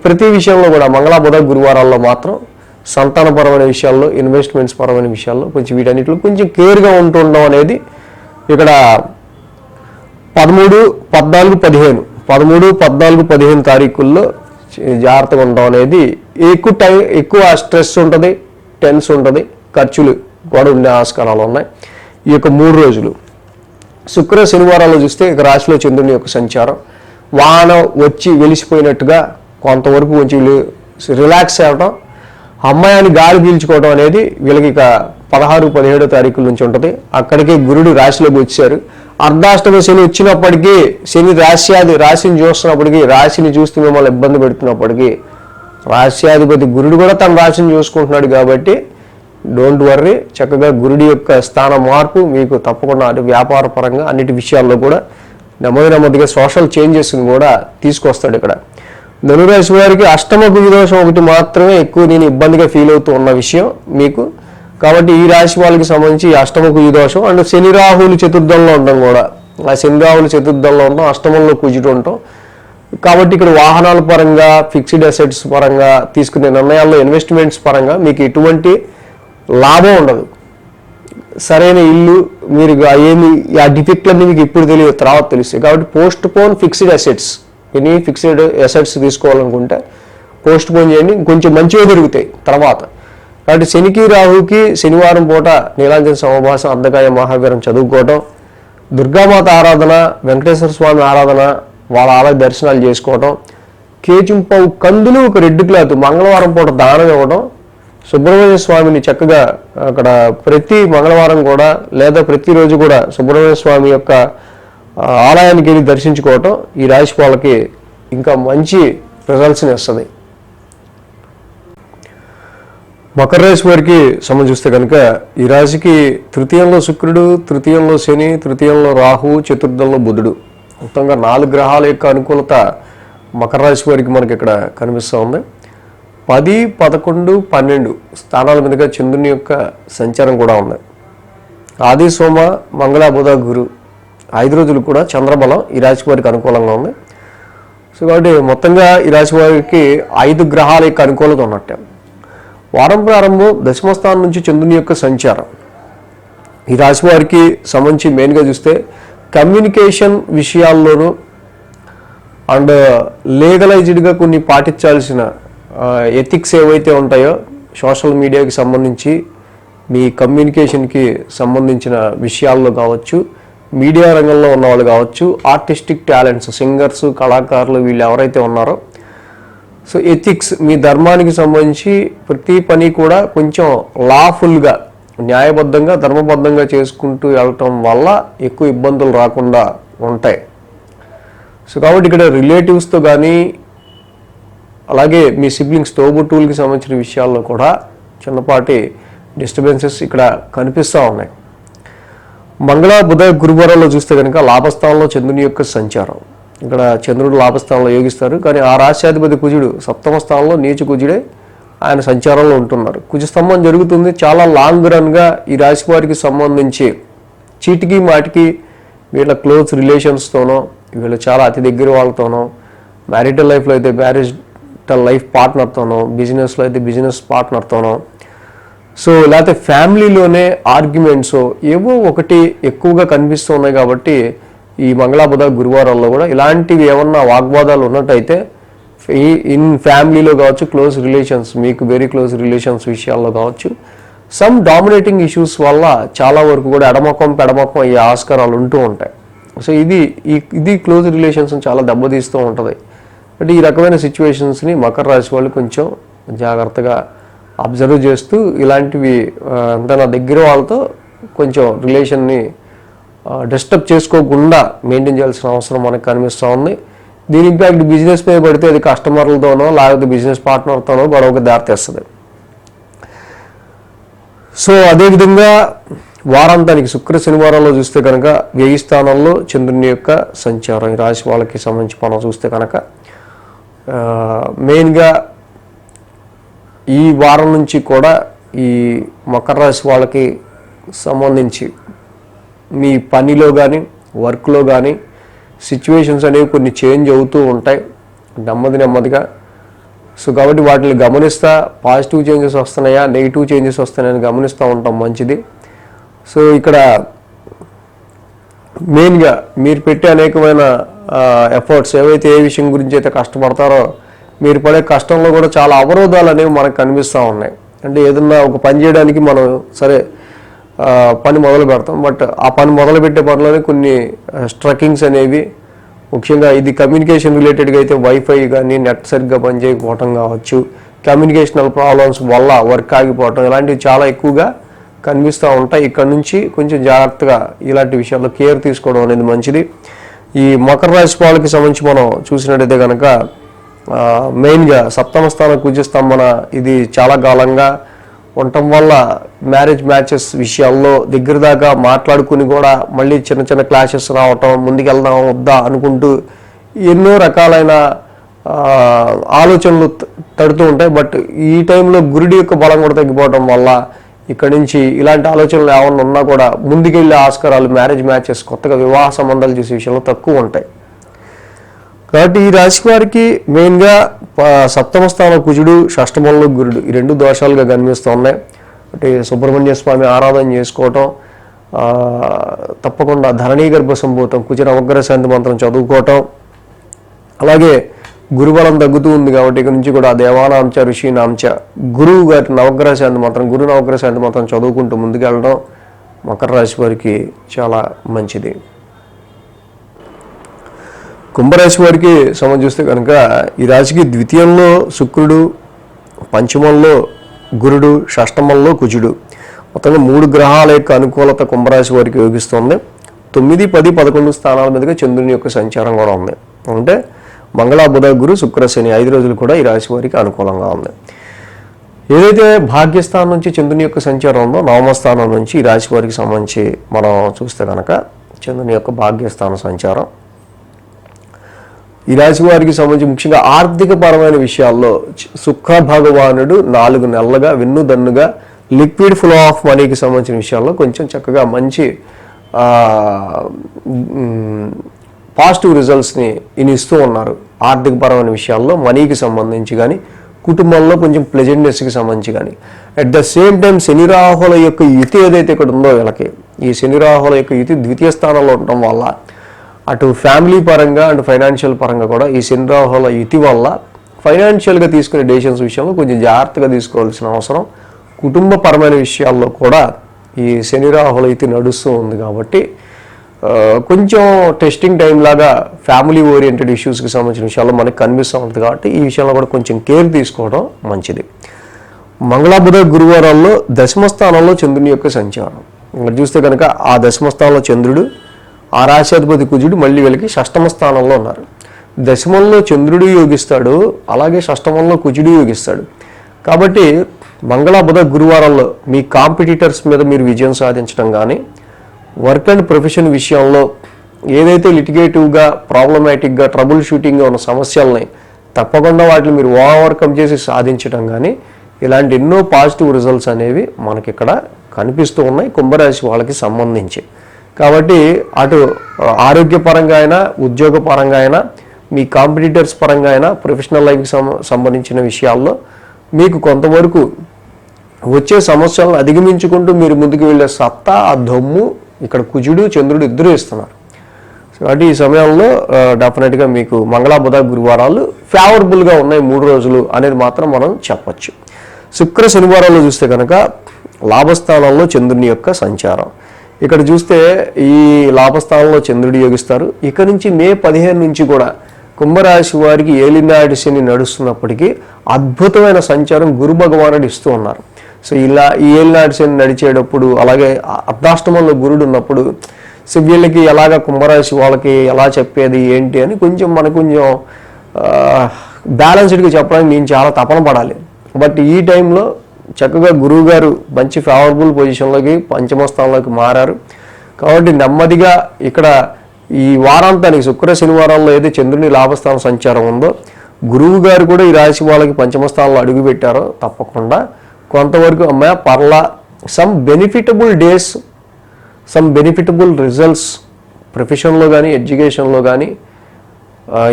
ప్రతి విషయంలో కూడా మంగళ, బుధ, గురువారాల్లో మాత్రం సంతానపరమైన విషయాల్లో, ఇన్వెస్ట్మెంట్స్ పరమైన విషయాల్లో కొంచెం వీటన్నిటిలో కొంచెం కేర్గా ఉంటుండడం అనేది ఇక్కడ 13, 14, 15 తారీఖుల్లో జాగ్రత్తగా ఉండడం అనేది ఎక్కువ స్ట్రెస్ ఉంటుంది, టెన్స్ ఉంటుంది, ఖర్చులు కూడా ఉండే ఆస్కారాలు ఉన్నాయి. ఈ యొక్క 3 రోజులు శుక్ర, శనివారాల్లో చూస్తే ఇక రాశిలో చంద్రుని యొక్క సంచారం, వాన వచ్చి వెలిసిపోయినట్టుగా కొంతవరకు కొంచెం రిలాక్స్ అవ్వడం, అమ్మాయిని గాలి పీల్చుకోవడం అనేది వీళ్ళకి ఇక 16, 17 తారీఖుల నుంచి ఉంటుంది. అక్కడికి గురుడు రాశిలోకి వచ్చారు. అర్ధాష్టమ శని వచ్చినప్పటికీ, శని రాశిని చూస్తున్నప్పటికీ, రాశిని చూస్తూ మిమ్మల్ని ఇబ్బంది పెడుతున్నప్పటికీ రాశ్యాధిపతి గురుడు కూడా తన రాశిని చూసుకుంటున్నాడు కాబట్టి డోంట్ వర్రీ, చక్కగా గురుడి యొక్క స్థాన మార్పు మీకు తప్పకుండా అటు వ్యాపార పరంగా అన్నిటి విషయాల్లో కూడా నెమ్మదిగా సోషల్ చేంజెస్ని కూడా తీసుకొస్తాడు. ఇక్కడ ధనురాశి వారికి అష్టమ కుజ దోషం ఒకటి మాత్రమే ఎక్కువ నేను ఇబ్బందిగా ఫీల్ అవుతూ ఉన్న విషయం మీకు. కాబట్టి ఈ రాశి వాళ్ళకి సంబంధించి అష్టమ కుజ దోషం అండ్ శని రాహువులు చతుర్థంలో ఉండడం కూడా, ఆ శని రాహువులు చతుర్థంలో ఉండడం, అష్టమంలో కుజుడు ఉండటం. కాబట్టి ఇక్కడ వాహనాల పరంగా, ఫిక్స్డ్ అసెట్స్ పరంగా, తీసుకునే నిర్ణయాల్లో, ఇన్వెస్ట్మెంట్స్ పరంగా మీకు ఎటువంటి లాభం ఉండదు. సరైన ఇల్లు మీరు ఏమి ఆ డిఫెక్ట్లన్నీ మీకు ఇప్పుడు తెలియదు, తర్వాత తెలుస్తాయి. కాబట్టి post phone fixed assets any fixed assets తీసుకోవాలనుకుంటే పోస్ట్ పోన్ చేయండి, కొంచెం మంచిగా దొరుకుతాయి తర్వాత. కాబట్టి శనికి రాహుకి శనివారం పూట నీలాంజన సమభాసం అర్ధకాయ మహావీరం చదువుకోవటం, దుర్గామాత ఆరాధన, వెంకటేశ్వర స్వామి ఆరాధన, వాళ్ళ ఆలయ దర్శనాలు చేసుకోవటం, కేచింపావు కందులు ఒక రెడ్ క్లాత్ మంగళవారం పూట దానం ఇవ్వడం, సుబ్రహ్మణ్య స్వామిని చక్కగా అక్కడ ప్రతి మంగళవారం కూడా లేదా ప్రతిరోజు కూడా సుబ్రహ్మణ్య స్వామి యొక్క ఆలయానికి వెళ్ళి దర్శించుకోవటం ఈ రాశి వాళ్ళకి ఇంకా మంచి రిజల్ట్స్ని ఇస్తుంది. మకర రాశి వారికి సంబంధించి చూస్తే కనుక ఈ రాశికి తృతీయంలో శుక్రుడు, తృతీయంలో శని, తృతీయంలో రాహు, చతుర్థంలో బుధుడు, మొత్తంగా 4 గ్రహాల యొక్క అనుకూలత మకర రాశి వారికి మనకి ఇక్కడ కనిపిస్తూ ఉంది. 10, 11, 12 స్థానాల మీదుగా చంద్రుని యొక్క సంచారం కూడా ఉంది. ఆది, సోమ, మంగళ, బుధ, గురు 5 రోజులు కూడా చంద్రబలం ఈ రాశి వారికి అనుకూలంగా ఉంది. సో కాబట్టి మొత్తంగా ఈ రాశి వారికి 5 గ్రహాల యొక్క అనుకూలత ఉన్నట్టే. వారం ప్రారంభం దశమ స్థానం నుంచి చంద్రుని యొక్క సంచారం ఈ రాశి వారికి సంబంధించి మెయిన్గా చూస్తే కమ్యూనికేషన్ విషయాల్లోనూ అండ్ లీగలైజ్డ్గా కొన్ని పాటించాల్సిన ఎథిక్స్ ఏవైతే ఉంటాయో సోషల్ మీడియాకి సంబంధించి మీ కమ్యూనికేషన్కి సంబంధించిన విషయాల్లో కావచ్చు, మీడియా రంగంలో ఉన్న వాళ్ళు కావచ్చు, ఆర్టిస్టిక్ టాలెంట్స్ సింగర్స్, కళాకారులు వీళ్ళు ఎవరైతే ఉన్నారో సో ఎథిక్స్ మీ ధర్మానికి సంబంధించి ప్రతి పని కూడా కొంచెం లాఫుల్గా న్యాయబద్ధంగా ధర్మబద్ధంగా చేసుకుంటూ వెళ్ళటం వల్ల ఎక్కువ ఇబ్బందులు రాకుండా ఉంటాయి. సో కాబట్టి ఇక్కడ రిలేటివ్స్తో కానీ అలాగే మీ సిబ్లింగ్స్ తోబుట్టువులకి సంబంధించిన విషయాల్లో కూడా చిన్నపాటి డిస్టర్బెన్సెస్ ఇక్కడ కనిపిస్తూ ఉన్నాయి. మంగళ, బుధ, గురువారాల్లో చూస్తే కనుక లాభస్థానంలో చంద్రుని యొక్క సంచారం, ఇక్కడ చంద్రుడు లాభస్థానంలో యోగిస్తారు, కానీ ఆ రాశ్యాధిపతి కుజుడు సప్తమ స్థానంలో నీచ కుజుడే ఆయన సంచారంలో ఉంటున్నారు. కుజస్తంభం జరుగుతుంది. చాలా లాంగ్ రన్గా ఈ రాశి వారికి సంబంధించి చీటికి మాటికి వీళ్ళ క్లోజ్ రిలేషన్స్తోనో, వీళ్ళు చాలా అతి దగ్గర వాళ్ళతోనో, మ్యారిటల్ లైఫ్లో అయితే మ్యారిటల్ లైఫ్ పార్ట్నర్తోనో, బిజినెస్లో అయితే బిజినెస్ పార్ట్నర్తోనో, సో లేకపోతే ఫ్యామిలీలోనే ఆర్గ్యుమెంట్స్ ఏవో ఒకటి ఎక్కువగా కనిపిస్తూ ఉన్నాయి. కాబట్టి ఈ మంగళ, బుధ, గురువారాల్లో కూడా ఇలాంటివి ఏమన్నా వాగ్వాదాలు ఉన్నట్టయితే ఇన్ ఫ్యామిలీలో కావచ్చు, క్లోజ్ రిలేషన్స్ మీకు వెరీ క్లోజ్ రిలేషన్స్ విషయాల్లో కావచ్చు, సమ్ డామినేటింగ్ ఇష్యూస్ వల్ల చాలా వరకు కూడా ఎడమొఖం పెడమొఖం అయ్యే ఆస్కారాలు ఉంటూ ఉంటాయి. సో ఇది క్లోజ్ రిలేషన్స్ని చాలా దెబ్బతీస్తూ ఉంటుంది. అంటే ఈ రకమైన సిచ్యువేషన్స్ని మకర రాశి వాళ్ళు కొంచెం జాగ్రత్తగా అబ్జర్వ్ చేస్తూ ఇలాంటివి అంటే నా దగ్గర వాళ్ళతో కొంచెం రిలేషన్ని డిస్టర్బ్ చేసుకోకుండా మెయింటైన్ చేయాల్సిన అవసరం మనకు కనిపిస్తూ ఉంది. దీని ఇంపాక్ట్ బిజినెస్ మీద పడితే అది కస్టమర్లతోనో లేకపోతే బిజినెస్ పార్ట్నర్తోనో గొడవకు దారితీస్తుంది. సో అదేవిధంగా వారాంతానికి శుక్ర శనివారాల్లో చూస్తే కనుక వ్యయ స్థానంలో చంద్రుని యొక్క సంచారం ఈ రాశి వాళ్ళకి సంబంధించి మనం చూస్తే కనుక మెయిన్గా ఈ వారం నుంచి కూడా ఈ మకర రాశి వాళ్ళకి సంబంధించి మీ పనిలో కానీ వర్క్లో కానీ సిచ్యువేషన్స్ అనేవి కొన్ని చేంజ్ అవుతూ ఉంటాయి నెమ్మదిగా. సో కాబట్టి వాటిని గమనిస్తా పాజిటివ్ చేంజెస్ వస్తున్నాయా, నెగిటివ్ చేంజెస్ వస్తున్నాయని గమనిస్తూ ఉంటాం మంచిది. సో ఇక్కడ మెయిన్గా మీరు పెట్టే అనేకమైన ఎఫర్ట్స్ ఏవైతే ఏ విషయం గురించి అయితే కష్టపడతారో మీరు పడే కష్టంలో కూడా చాలా అవరోధాలు అనేవి మనకు కనిపిస్తూ ఉన్నాయి. అంటే ఏదన్నా ఒక పని చేయడానికి మనం సరే పని మొదలు పెడతాం, బట్ ఆ పని మొదలుపెట్టే పనిలోనే కొన్ని స్ట్రకింగ్స్ అనేవి, ముఖ్యంగా ఇది కమ్యూనికేషన్ రిలేటెడ్గా అయితే వైఫై కానీ నెట్ సరిగ్గా పనిచేయకపోవటం కావచ్చు, కమ్యూనికేషనల్ ప్రాబ్లమ్స్ వల్ల వర్క్ ఆగిపోవటం, ఇలాంటివి చాలా ఎక్కువగా కనిపిస్తూ ఉంటాయి. ఇక్కడ నుంచి కొంచెం జాగ్రత్తగా ఇలాంటి విషయాల్లో కేర్ తీసుకోవడం అనేది మంచిది. ఈ మకర రాశి వాళ్ళకి సంబంధించి మనం చూసినట్టయితే కనుక మెయిన్గా సప్తమ స్థానం కుజస్తంభన ఇది చాలా కాలంగా ఉండటం వల్ల మ్యారేజ్ మ్యాచెస్ విషయాల్లో దగ్గర దాకా మాట్లాడుకుని కూడా మళ్ళీ చిన్న చిన్న క్లాషెస్ రావటం, ముందుకెళ్దాం వద్దా అనుకుంటూ ఎన్నో రకాలైన ఆలోచనలు తడుతూ ఉంటాయి. బట్ ఈ టైంలో గురుడి యొక్క బలం కూడా తగ్గిపోవడం వల్ల ఇక్కడ నుంచి ఇలాంటి ఆలోచనలు ఏమన్నా ఉన్నా కూడా ముందుకెళ్ళే ఆస్కారాలు మ్యారేజ్ మ్యాచెస్ కొత్తగా వివాహ సంబంధాలు చూసే విషయంలో తక్కువ ఉంటాయి. కాబట్టి ఈ రాశి వారికి మెయిన్గా సప్తమ స్థానం కుజుడు, షష్టమంలో గురుడు ఈ రెండు దోషాలుగా కనిపిస్తూ ఉన్నాయి. అంటే సుబ్రహ్మణ్య స్వామి ఆరాధన చేసుకోవటం, తప్పకుండా ధరణీ గర్భ సంభూతం కుజ నవగ్రహ శాంతి మంత్రం చదువుకోవటం, అలాగే గురుబలం తగ్గుతూ ఉంది కాబట్టి ఇక నుంచి కూడా దేవానాంచ ఋషినాంచ గురువు గారి నవగ్రహ శాంతి మంత్రం గురు నవగ్రహ శాంతి మంత్రం చదువుకుంటూ ముందుకెళ్ళడం మకర రాశి వారికి చాలా మంచిది. కుంభరాశి వారికి సంబంధించి చూస్తే కనుక ఈ రాశికి ద్వితీయంలో శుక్రుడు, పంచమంలో గురుడు, షష్టమంలో కుజుడు, మొత్తంగా 3 గ్రహాల యొక్క అనుకూలత కుంభరాశి వారికి యోగిస్తుంది. 9, 10, 11 స్థానాల మీదుగా చంద్రుని యొక్క సంచారం కూడా ఉంది. అంటే మంగళ, బుధ, గురు, శుక్ర, శని 5 రోజులు కూడా ఈ రాశి వారికి అనుకూలంగా ఉంది. ఏదైతే భాగ్యస్థానం నుంచి చంద్రుని యొక్క సంచారం ఉందో నవమ స్థానం నుంచి ఈ రాశి వారికి సంబంధించి మనం చూస్తే కనుక చంద్రుని యొక్క భాగ్యస్థాన సంచారం ఈ రాశి వారికి సంబంధించి ముఖ్యంగా ఆర్థిక పరమైన విషయాల్లో శుక్ర భగవానుడు 4 నెలలుగా వెన్నుదన్నుగా లిక్విడ్ ఫ్లో ఆఫ్ మనీకి సంబంధించిన విషయాల్లో కొంచెం చక్కగా మంచి పాజిటివ్ రిజల్ట్స్ని ఇస్తూ ఉన్నారు. ఆర్థిక పరమైన విషయాల్లో మనీకి సంబంధించి కానీ కుటుంబంలో కొంచెం ప్లెజెంట్నెస్కి సంబంధించి కానీ అట్ ద సేమ్ టైం శని రాహుల యొక్క యుతి ఏదైతే ఇక్కడ ఉందో వీళ్ళకి ఈ శని రాహుల యొక్క యుతి ద్వితీయ స్థానంలో ఉండటం వల్ల అటు ఫ్యామిలీ పరంగా అండ్ ఫైనాన్షియల్ పరంగా కూడా ఈ శని రాహుల యుతి వల్ల ఫైనాన్షియల్గా తీసుకునే డెసిషన్స్ విషయంలో కొంచెం జాగ్రత్తగా తీసుకోవాల్సిన అవసరం, కుటుంబపరమైన విషయాల్లో కూడా ఈ శని రాహుల యుతి నడుస్తూ ఉంది కాబట్టి కొంచెం టెస్టింగ్ టైం లాగా ఫ్యామిలీ ఓరియంటెడ్ ఇష్యూస్కి సంబంధించిన విషయాల్లో మనకి కనిపిస్తూ ఉంటుంది కాబట్టి ఈ విషయంలో కూడా కొంచెం కేర్ తీసుకోవడం మంచిది. మంగళ, బుధ, గురువారాల్లో దశమ స్థానంలో చంద్రుని యొక్క సంచారం ఇక్కడ చూస్తే కనుక ఆ దశమ స్థానంలో చంద్రుడు, ఆ రాశాధిపతి కుజుడు మళ్ళీ వీళ్ళకి షష్టమ స్థానంలో ఉన్నారు. దశమంలో చంద్రుడు యోగిస్తాడు, అలాగే షష్టమంలో కుజుడు యోగిస్తాడు. కాబట్టి మంగళ, బుధ, గురువారాల్లో మీ కాంపిటీటర్స్ మీద మీరు విజయం సాధించడం కానీ వర్క్ అండ్ ప్రొఫెషన్ విషయంలో ఏదైతే లిటిగేటివ్గా ప్రాబ్లమాటిక్గా ట్రబుల్ షూటింగ్గా ఉన్న సమస్యల్ని తప్పకుండా వాటిని మీరు ఓవర్కమ్ చేసి సాధించడం కానీ ఇలాంటి ఎన్నో పాజిటివ్ రిజల్ట్స్ అనేవి మనకి ఇక్కడ కనిపిస్తూ ఉన్నాయి కుంభరాశి వాళ్ళకి సంబంధించి. కాబట్టి అటు ఆరోగ్యపరంగా అయినా ఉద్యోగపరంగా అయినా మీ కాంపిటీటర్స్ పరంగా అయినా ప్రొఫెషనల్ లైఫ్కి సంబంధించిన విషయాల్లో మీకు కొంతవరకు వచ్చే సమస్యలను అధిగమించుకుంటూ మీరు ముందుకు వెళ్ళే సత్తా, ఆ దమ్ము ఇక్కడ కుజుడు, చంద్రుడు ఇద్దరు ఇస్తున్నారు. కాబట్టి ఈ సమయంలో డెఫినెట్గా మీకు మంగళ, బుధ, గురువారాలు ఫేవరబుల్గా ఉన్నాయి 3 రోజులు అనేది మాత్రం మనం చెప్పచ్చు. శుక్ర, శనివారాల్లో చూస్తే కనుక లాభస్థానంలో చంద్రుని యొక్క సంచారం ఇక్కడ చూస్తే ఈ లాభస్థానంలో చంద్రుడు యోగిస్తారు. ఇక నుంచి మే 15 నుంచి కూడా కుంభరాశి వారికి ఏలినాటి శని నడుస్తున్నప్పటికీ అద్భుతమైన సంచారం గురు భగవానుడు ఇస్తూ ఉన్నారు. సో ఇలా ఈ ఏలినాటి శని నడిచేటప్పుడు అలాగే అర్ధాష్టమంలో గురుడు ఉన్నప్పుడు సో వీళ్ళకి ఎలాగ కుంభరాశి వాళ్ళకి ఎలా చెప్పేది ఏంటి అని కొంచెం మనకు కొంచెం బ్యాలెన్స్డ్గా చెప్పడానికి నేను చాలా తపన పడాలి. బట్ ఈ టైంలో చక్కగా గురువు గారు మంచి ఫేవరబుల్ పొజిషన్లోకి పంచమ స్థానంలోకి మారారు. కాబట్టి నెమ్మదిగా ఇక్కడ ఈ వారాంతానికి శుక్ర శనివారాల్లో ఏదైతే చంద్రుని లాభస్థానం సంచారం ఉందో గురువు గారు కూడా ఈ రాశి వాళ్ళకి పంచమ స్థానంలో అడుగు పెట్టారో తప్పకుండా కొంతవరకు అమ్మాయి పర్లా some benefitable days, some benefitable results ప్రొఫెషన్లో కానీ ఎడ్యుకేషన్లో కానీ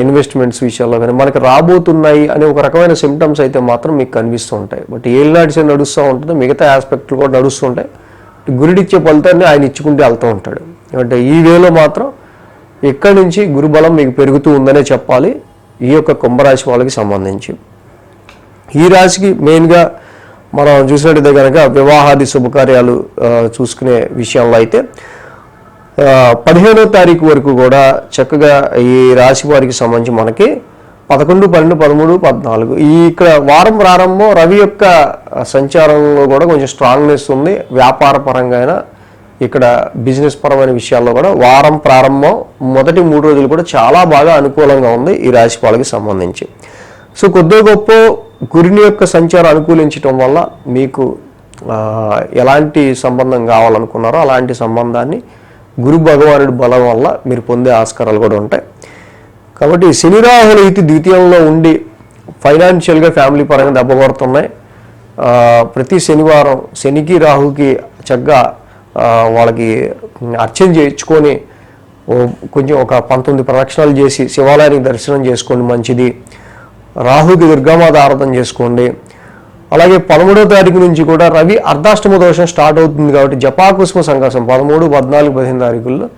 ఇన్వెస్ట్మెంట్స్ విషయాల్లో కానీ మనకు రాబోతున్నాయి అనే ఒక రకమైన సిమ్టమ్స్ అయితే మాత్రం మీకు కనిపిస్తూ ఉంటాయి. బట్ ఏలినాటి శని నడుస్తూ ఉంటుంది, మిగతా ఆస్పెక్ట్లు కూడా నడుస్తూ ఉంటాయి. గురుడిచ్చే ఫలితాన్ని ఆయన ఇచ్చుకుంటూ వెళ్తూ ఉంటాడు. అంటే ఈ వేలో మాత్రం ఇక్కడి నుంచి గురుబలం మీకు పెరుగుతూ ఉందనే చెప్పాలి ఈ యొక్క కుంభరాశి వాళ్ళకి సంబంధించి. ఈ రాశికి మెయిన్గా మనం చూసినట్టయితే కనుక వివాహాది శుభకార్యాలు చూసుకునే విషయంలో అయితే 15వ తారీఖు వరకు కూడా చక్కగా ఈ రాశి వారికి సంబంధించి మనకి 11, 12, 13, 14 ఈ ఇక్కడ వారం ప్రారంభం రవి యొక్క సంచారంలో కూడా కొంచెం స్ట్రాంగ్నెస్ ఉంది. వ్యాపార పరంగా అయినా ఇక్కడ బిజినెస్ పరమైన విషయాల్లో కూడా వారం ప్రారంభం మొదటి 3 రోజులు కూడా చాలా బాగా అనుకూలంగా ఉంది ఈ రాశి వాళ్ళకి సంబంధించి. సో కొద్ది గొప్ప గురుని యొక్క సంచారం అనుకూలించడం వల్ల మీకు ఎలాంటి సంబంధం కావాలనుకున్నారో అలాంటి సంబంధాన్ని గురు భగవానుడి బలం వల్ల మీరు పొందే ఆస్కారాలు కూడా ఉంటాయి. కాబట్టి శని రాహుల యుతి ద్వితీయంలో ఉండి ఫైనాన్షియల్గా ఫ్యామిలీ పరంగా దెబ్బ కొడుతున్నాయి. ప్రతి శనివారం శనికి రాహుకి చక్కగా వాళ్ళకి అర్చన చేయించుకొని కొంచెం ఒక 19 ప్రదక్షిణాలు చేసి శివాలయానికి దర్శనం చేసుకోండి మంచిది. రాహుకి దుర్గామాత ఆరాధన చేసుకోండి. అలాగే 13వ తారీఖు నుంచి కూడా రవి అర్ధాష్టమ దోషం స్టార్ట్ అవుతుంది కాబట్టి జపాకుసుమ సంకాసం 13, 14, 15 తారీఖుల్లో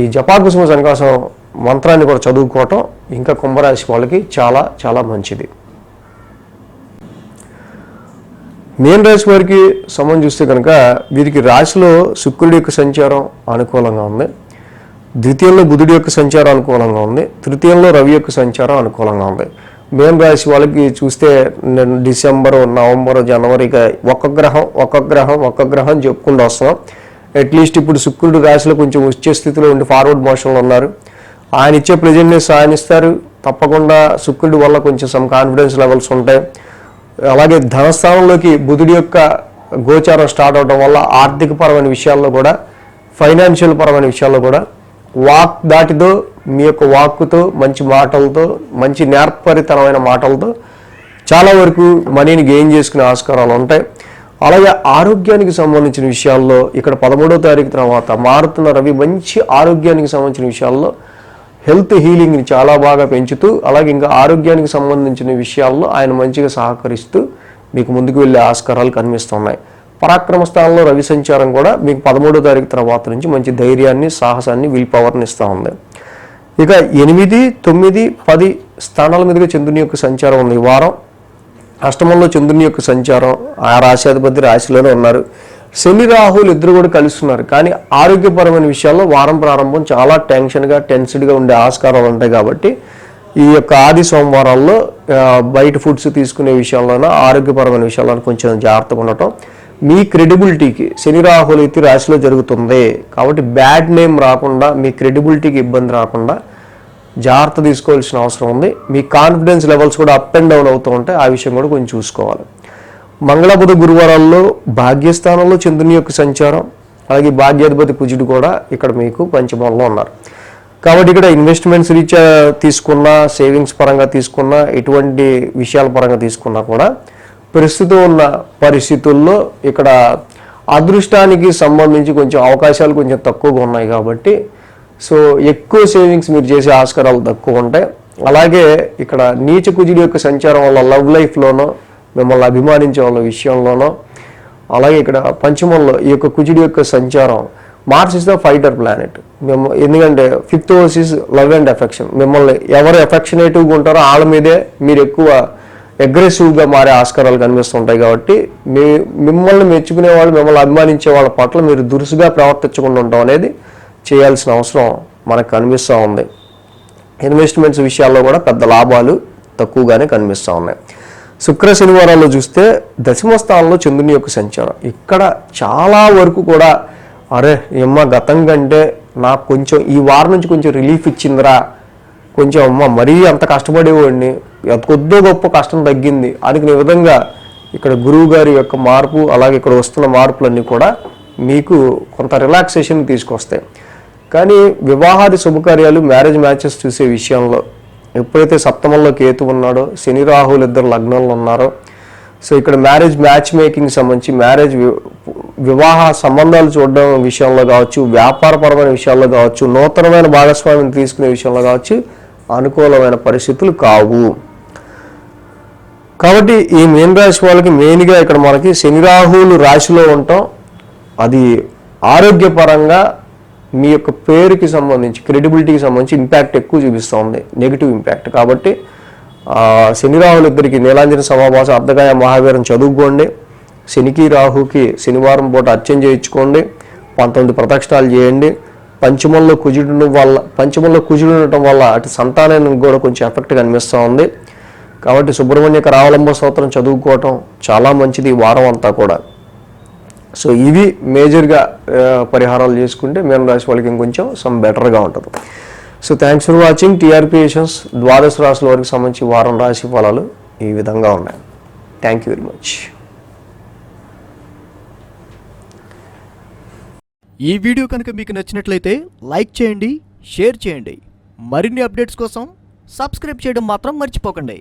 ఈ జపాకుసుమ సంకాసం మంత్రాన్ని కూడా చదువుకోవటం ఇంకా కుంభరాశి వాళ్ళకి చాలా చాలా మంచిది. మీన రాశి వారికి సంబంధం చూస్తే కనుక వీరికి రాశిలో శుక్రుడి యొక్క సంచారం అనుకూలంగా ఉంది, ద్వితీయంలో బుధుడి యొక్క సంచారం అనుకూలంగా ఉంది, తృతీయంలో రవి యొక్క సంచారం అనుకూలంగా ఉంది. మీన రాశి వాళ్ళకి చూస్తే డిసెంబరు, నవంబరు, జనవరిగా ఒక్క గ్రహం చెప్పుకుంటూ వస్తున్నాం. అట్లీస్ట్ ఇప్పుడు శుక్రుడు రాశిలో కొంచెం వచ్చే స్థితిలో ఉండి ఫార్వర్డ్ మోషన్లో ఉన్నారు. ఆయన ఇచ్చే ప్రెజెంట్నెస్ ఆయన ఇస్తారు. తప్పకుండా శుక్రుడి వల్ల కొంచెం సమ్ కాన్ఫిడెన్స్ లెవెల్స్ ఉంటాయి. అలాగే ధనస్థానంలోకి బుధుడి యొక్క గోచారం స్టార్ట్ అవడం వల్ల ఆర్థిక పరమైన విషయాల్లో కూడా, ఫైనాన్షియల్ పరమైన విషయాల్లో కూడా వాక్ దాటితో, మీ యొక్క వాక్కుతో, మంచి మాటలతో, మంచి నేర్పరితనమైన మాటలతో చాలా వరకు మనీని గెయిన్ చేసుకునే ఆస్కారాలు ఉంటాయి. అలాగే ఆరోగ్యానికి సంబంధించిన విషయాల్లో ఇక్కడ 13వ తారీఖు తర్వాత మారుతున్న రవి మంచి ఆరోగ్యానికి సంబంధించిన విషయాల్లో హెల్త్ హీలింగ్ని చాలా బాగా పెంచుతూ, అలాగే ఇంకా ఆరోగ్యానికి సంబంధించిన విషయాల్లో ఆయన మంచిగా సహకరిస్తూ మీకు ముందుకు వెళ్ళే ఆస్కారాలు కనిపిస్తున్నాయి. పరాక్రమ స్థానంలో రవి సంచారం కూడా మీకు 13వ తారీఖు తర్వాత నుంచి మంచి ధైర్యాన్ని, సాహసాన్ని, విల్ పవర్ని ఇస్తూ ఉంది. ఇక 8, 9, 10 స్థానాల మీదుగా చంద్రుని యొక్క సంచారం ఉంది. ఈ వారం అష్టమంలో చంద్రుని యొక్క సంచారం, ఆ రాశ్యాధిపతి రాశిలోనే ఉన్నారు. శని రాహులు ఇద్దరు కూడా కలుస్తున్నారు. కానీ ఆరోగ్యపరమైన విషయాల్లో వారం ప్రారంభం చాలా టెన్స్డ్గా ఉండే ఆస్కారాలు ఉంటాయి. కాబట్టి ఈ యొక్క ఆది సోమవారాల్లో బయట ఫుడ్స్ తీసుకునే విషయంలోనూ, ఆరోగ్యపరమైన విషయాల్లో కొంచెం జాగ్రత్తగా ఉండటం. మీ క్రెడిబిలిటీకి శని రాహులు అయితే రాశిలో జరుగుతుంది కాబట్టి బ్యాడ్ నేమ్ రాకుండా, మీ క్రెడిబిలిటీకి ఇబ్బంది రాకుండా జాగ్రత్త తీసుకోవాల్సిన అవసరం ఉంది. మీ కాన్ఫిడెన్స్ లెవెల్స్ కూడా అప్ అండ్ డౌన్ అవుతూ ఉంటాయి. ఆ విషయం కూడా కొంచెం చూసుకోవాలి. మంగళ బుధ గురువారాల్లో భాగ్యస్థానంలో చంద్రుని యొక్క సంచారం, అలాగే భాగ్యాధిపతి కుజుడు కూడా ఇక్కడ మీకు పంచమంలో ఉన్నారు. కాబట్టి ఇక్కడ ఇన్వెస్ట్మెంట్స్ రీత్యా తీసుకున్నా, సేవింగ్స్ పరంగా తీసుకున్నా, ఎటువంటి విషయాల పరంగా తీసుకున్నా కూడా ప్రస్తుతం ఉన్న పరిస్థితుల్లో ఇక్కడ అదృష్టానికి సంబంధించి కొంచెం అవకాశాలు కొంచెం తక్కువగా ఉన్నాయి. కాబట్టి సో ఎక్కువ సేవింగ్స్ మీరు చేసే ఆస్కారాలు తక్కువ ఉంటాయి. అలాగే ఇక్కడ నీచ కుజుడి యొక్క సంచారం వల్ల లవ్ లైఫ్లోనో, మిమ్మల్ని అభిమానించే వాళ్ళ విషయంలోనో, అలాగే ఇక్కడ పంచమంలో ఈ యొక్క కుజుడి యొక్క సంచారం, Mars is the fighter planet. ఎందుకంటే 5th house is love and affection. మిమ్మల్ని ఎవరు ఎఫెక్షనేటివ్గా ఉంటారో వాళ్ళ మీదే మీరు ఎక్కువ అగ్రెసివ్గా మారే ఆస్కారాలు కనిపిస్తుంటాయి. కాబట్టి మిమ్మల్ని మెచ్చుకునే వాళ్ళు, మిమ్మల్ని అభిమానించే వాళ్ళ పట్ల మీరు దురుసుగా ప్రవర్తించకుండా ఉండడం అనేది చేయాల్సిన అవసరం మనకు కనిపిస్తూ ఉంది. ఇన్వెస్ట్మెంట్స్ విషయాల్లో కూడా పెద్ద లాభాలు తక్కువగానే కనిపిస్తూ ఉన్నాయి. శుక్ర శనివారాల్లో చూస్తే దశమ స్థానంలో చంద్రుని యొక్క సంచారం. ఇక్కడ చాలా వరకు కూడా గతం కంటే నాకు కొంచెం ఈ వారం నుంచి కొంచెం రిలీఫ్ ఇచ్చిందిరా, కొంచెం మరీ అంత కష్టపడేవాడిని, కొద్దో గొప్ప కష్టం తగ్గింది అనుకునే విధంగా ఇక్కడ గురువు గారి యొక్క మార్పు, అలాగే ఇక్కడ వస్తున్న మార్పులన్నీ కూడా మీకు కొంత రిలాక్సేషన్ తీసుకొస్తాయి. కానీ వివాహాది శుభకార్యాలు, మ్యారేజ్ మ్యాచెస్ చూసే విషయంలో ఎప్పుడైతే సప్తమంలో కేతు ఉన్నాడో, శని రాహులు ఇద్దరు లగ్నంలో ఉన్నారో, సో ఇక్కడ మ్యారేజ్ మ్యాచ్ మేకింగ్ సంబంధించి, వివాహ సంబంధాలు చూడడం విషయంలో కావచ్చు, వ్యాపారపరమైన విషయాల్లో కావచ్చు, నూతనమైన భాగస్వామిని తీసుకునే విషయంలో కావచ్చు అనుకూలమైన పరిస్థితులు కావు. కాబట్టి ఈ మీన రాశి వాళ్ళకి మెయిన్గా ఇక్కడ మనకి శని రాహులు రాశిలో ఉండటం, అది ఆరోగ్యపరంగా మీ యొక్క పేరుకి సంబంధించి, క్రెడిబిలిటీకి సంబంధించి ఇంపాక్ట్ ఎక్కువ చూపిస్తూ ఉంది, నెగిటివ్ ఇంపాక్ట్. కాబట్టి శని రాహులు ఇద్దరికి నీలాంజన సమాభాసం, అర్ధకాయ మహావీరం చదువుకోండి. శనికి రాహుకి శనివారం పూట అర్చన చేయించుకోండి, 19 ప్రదక్షిణాలు చేయండి. పంచమంలో కుజుడు ఉండటం వల్ల అటు సంతానానికి కూడా కొంచెం ఎఫెక్ట్ కనిపిస్తూ ఉంది. కాబట్టి సుబ్రహ్మణ్యక రావలంబ స్తోత్రం చదువుకోవటం చాలా మంచిది ఈ వారం అంతా కూడా. సో ఇవి మేజర్గా పరిహారాలు చేసుకుంటే మీన రాశి వాళ్ళకి ఇంకొంచెం సమ్ బెటర్గా ఉంటుంది. So thanks for watching. TRP ఏషన్స్ ద్వాదశ రాశుల వరకు సంబంధించి వారం రాశి ఫలాలు ఈ విధంగా ఉన్నాయి. Thank you very much. ఈ వీడియో కనుక మీకు నచ్చినట్లయితే లైక్ చేయండి, షేర్ చేయండి. మరిన్ని అప్డేట్స్ కోసం సబ్స్క్రైబ్ చేయడం మాత్రం మర్చిపోకండి.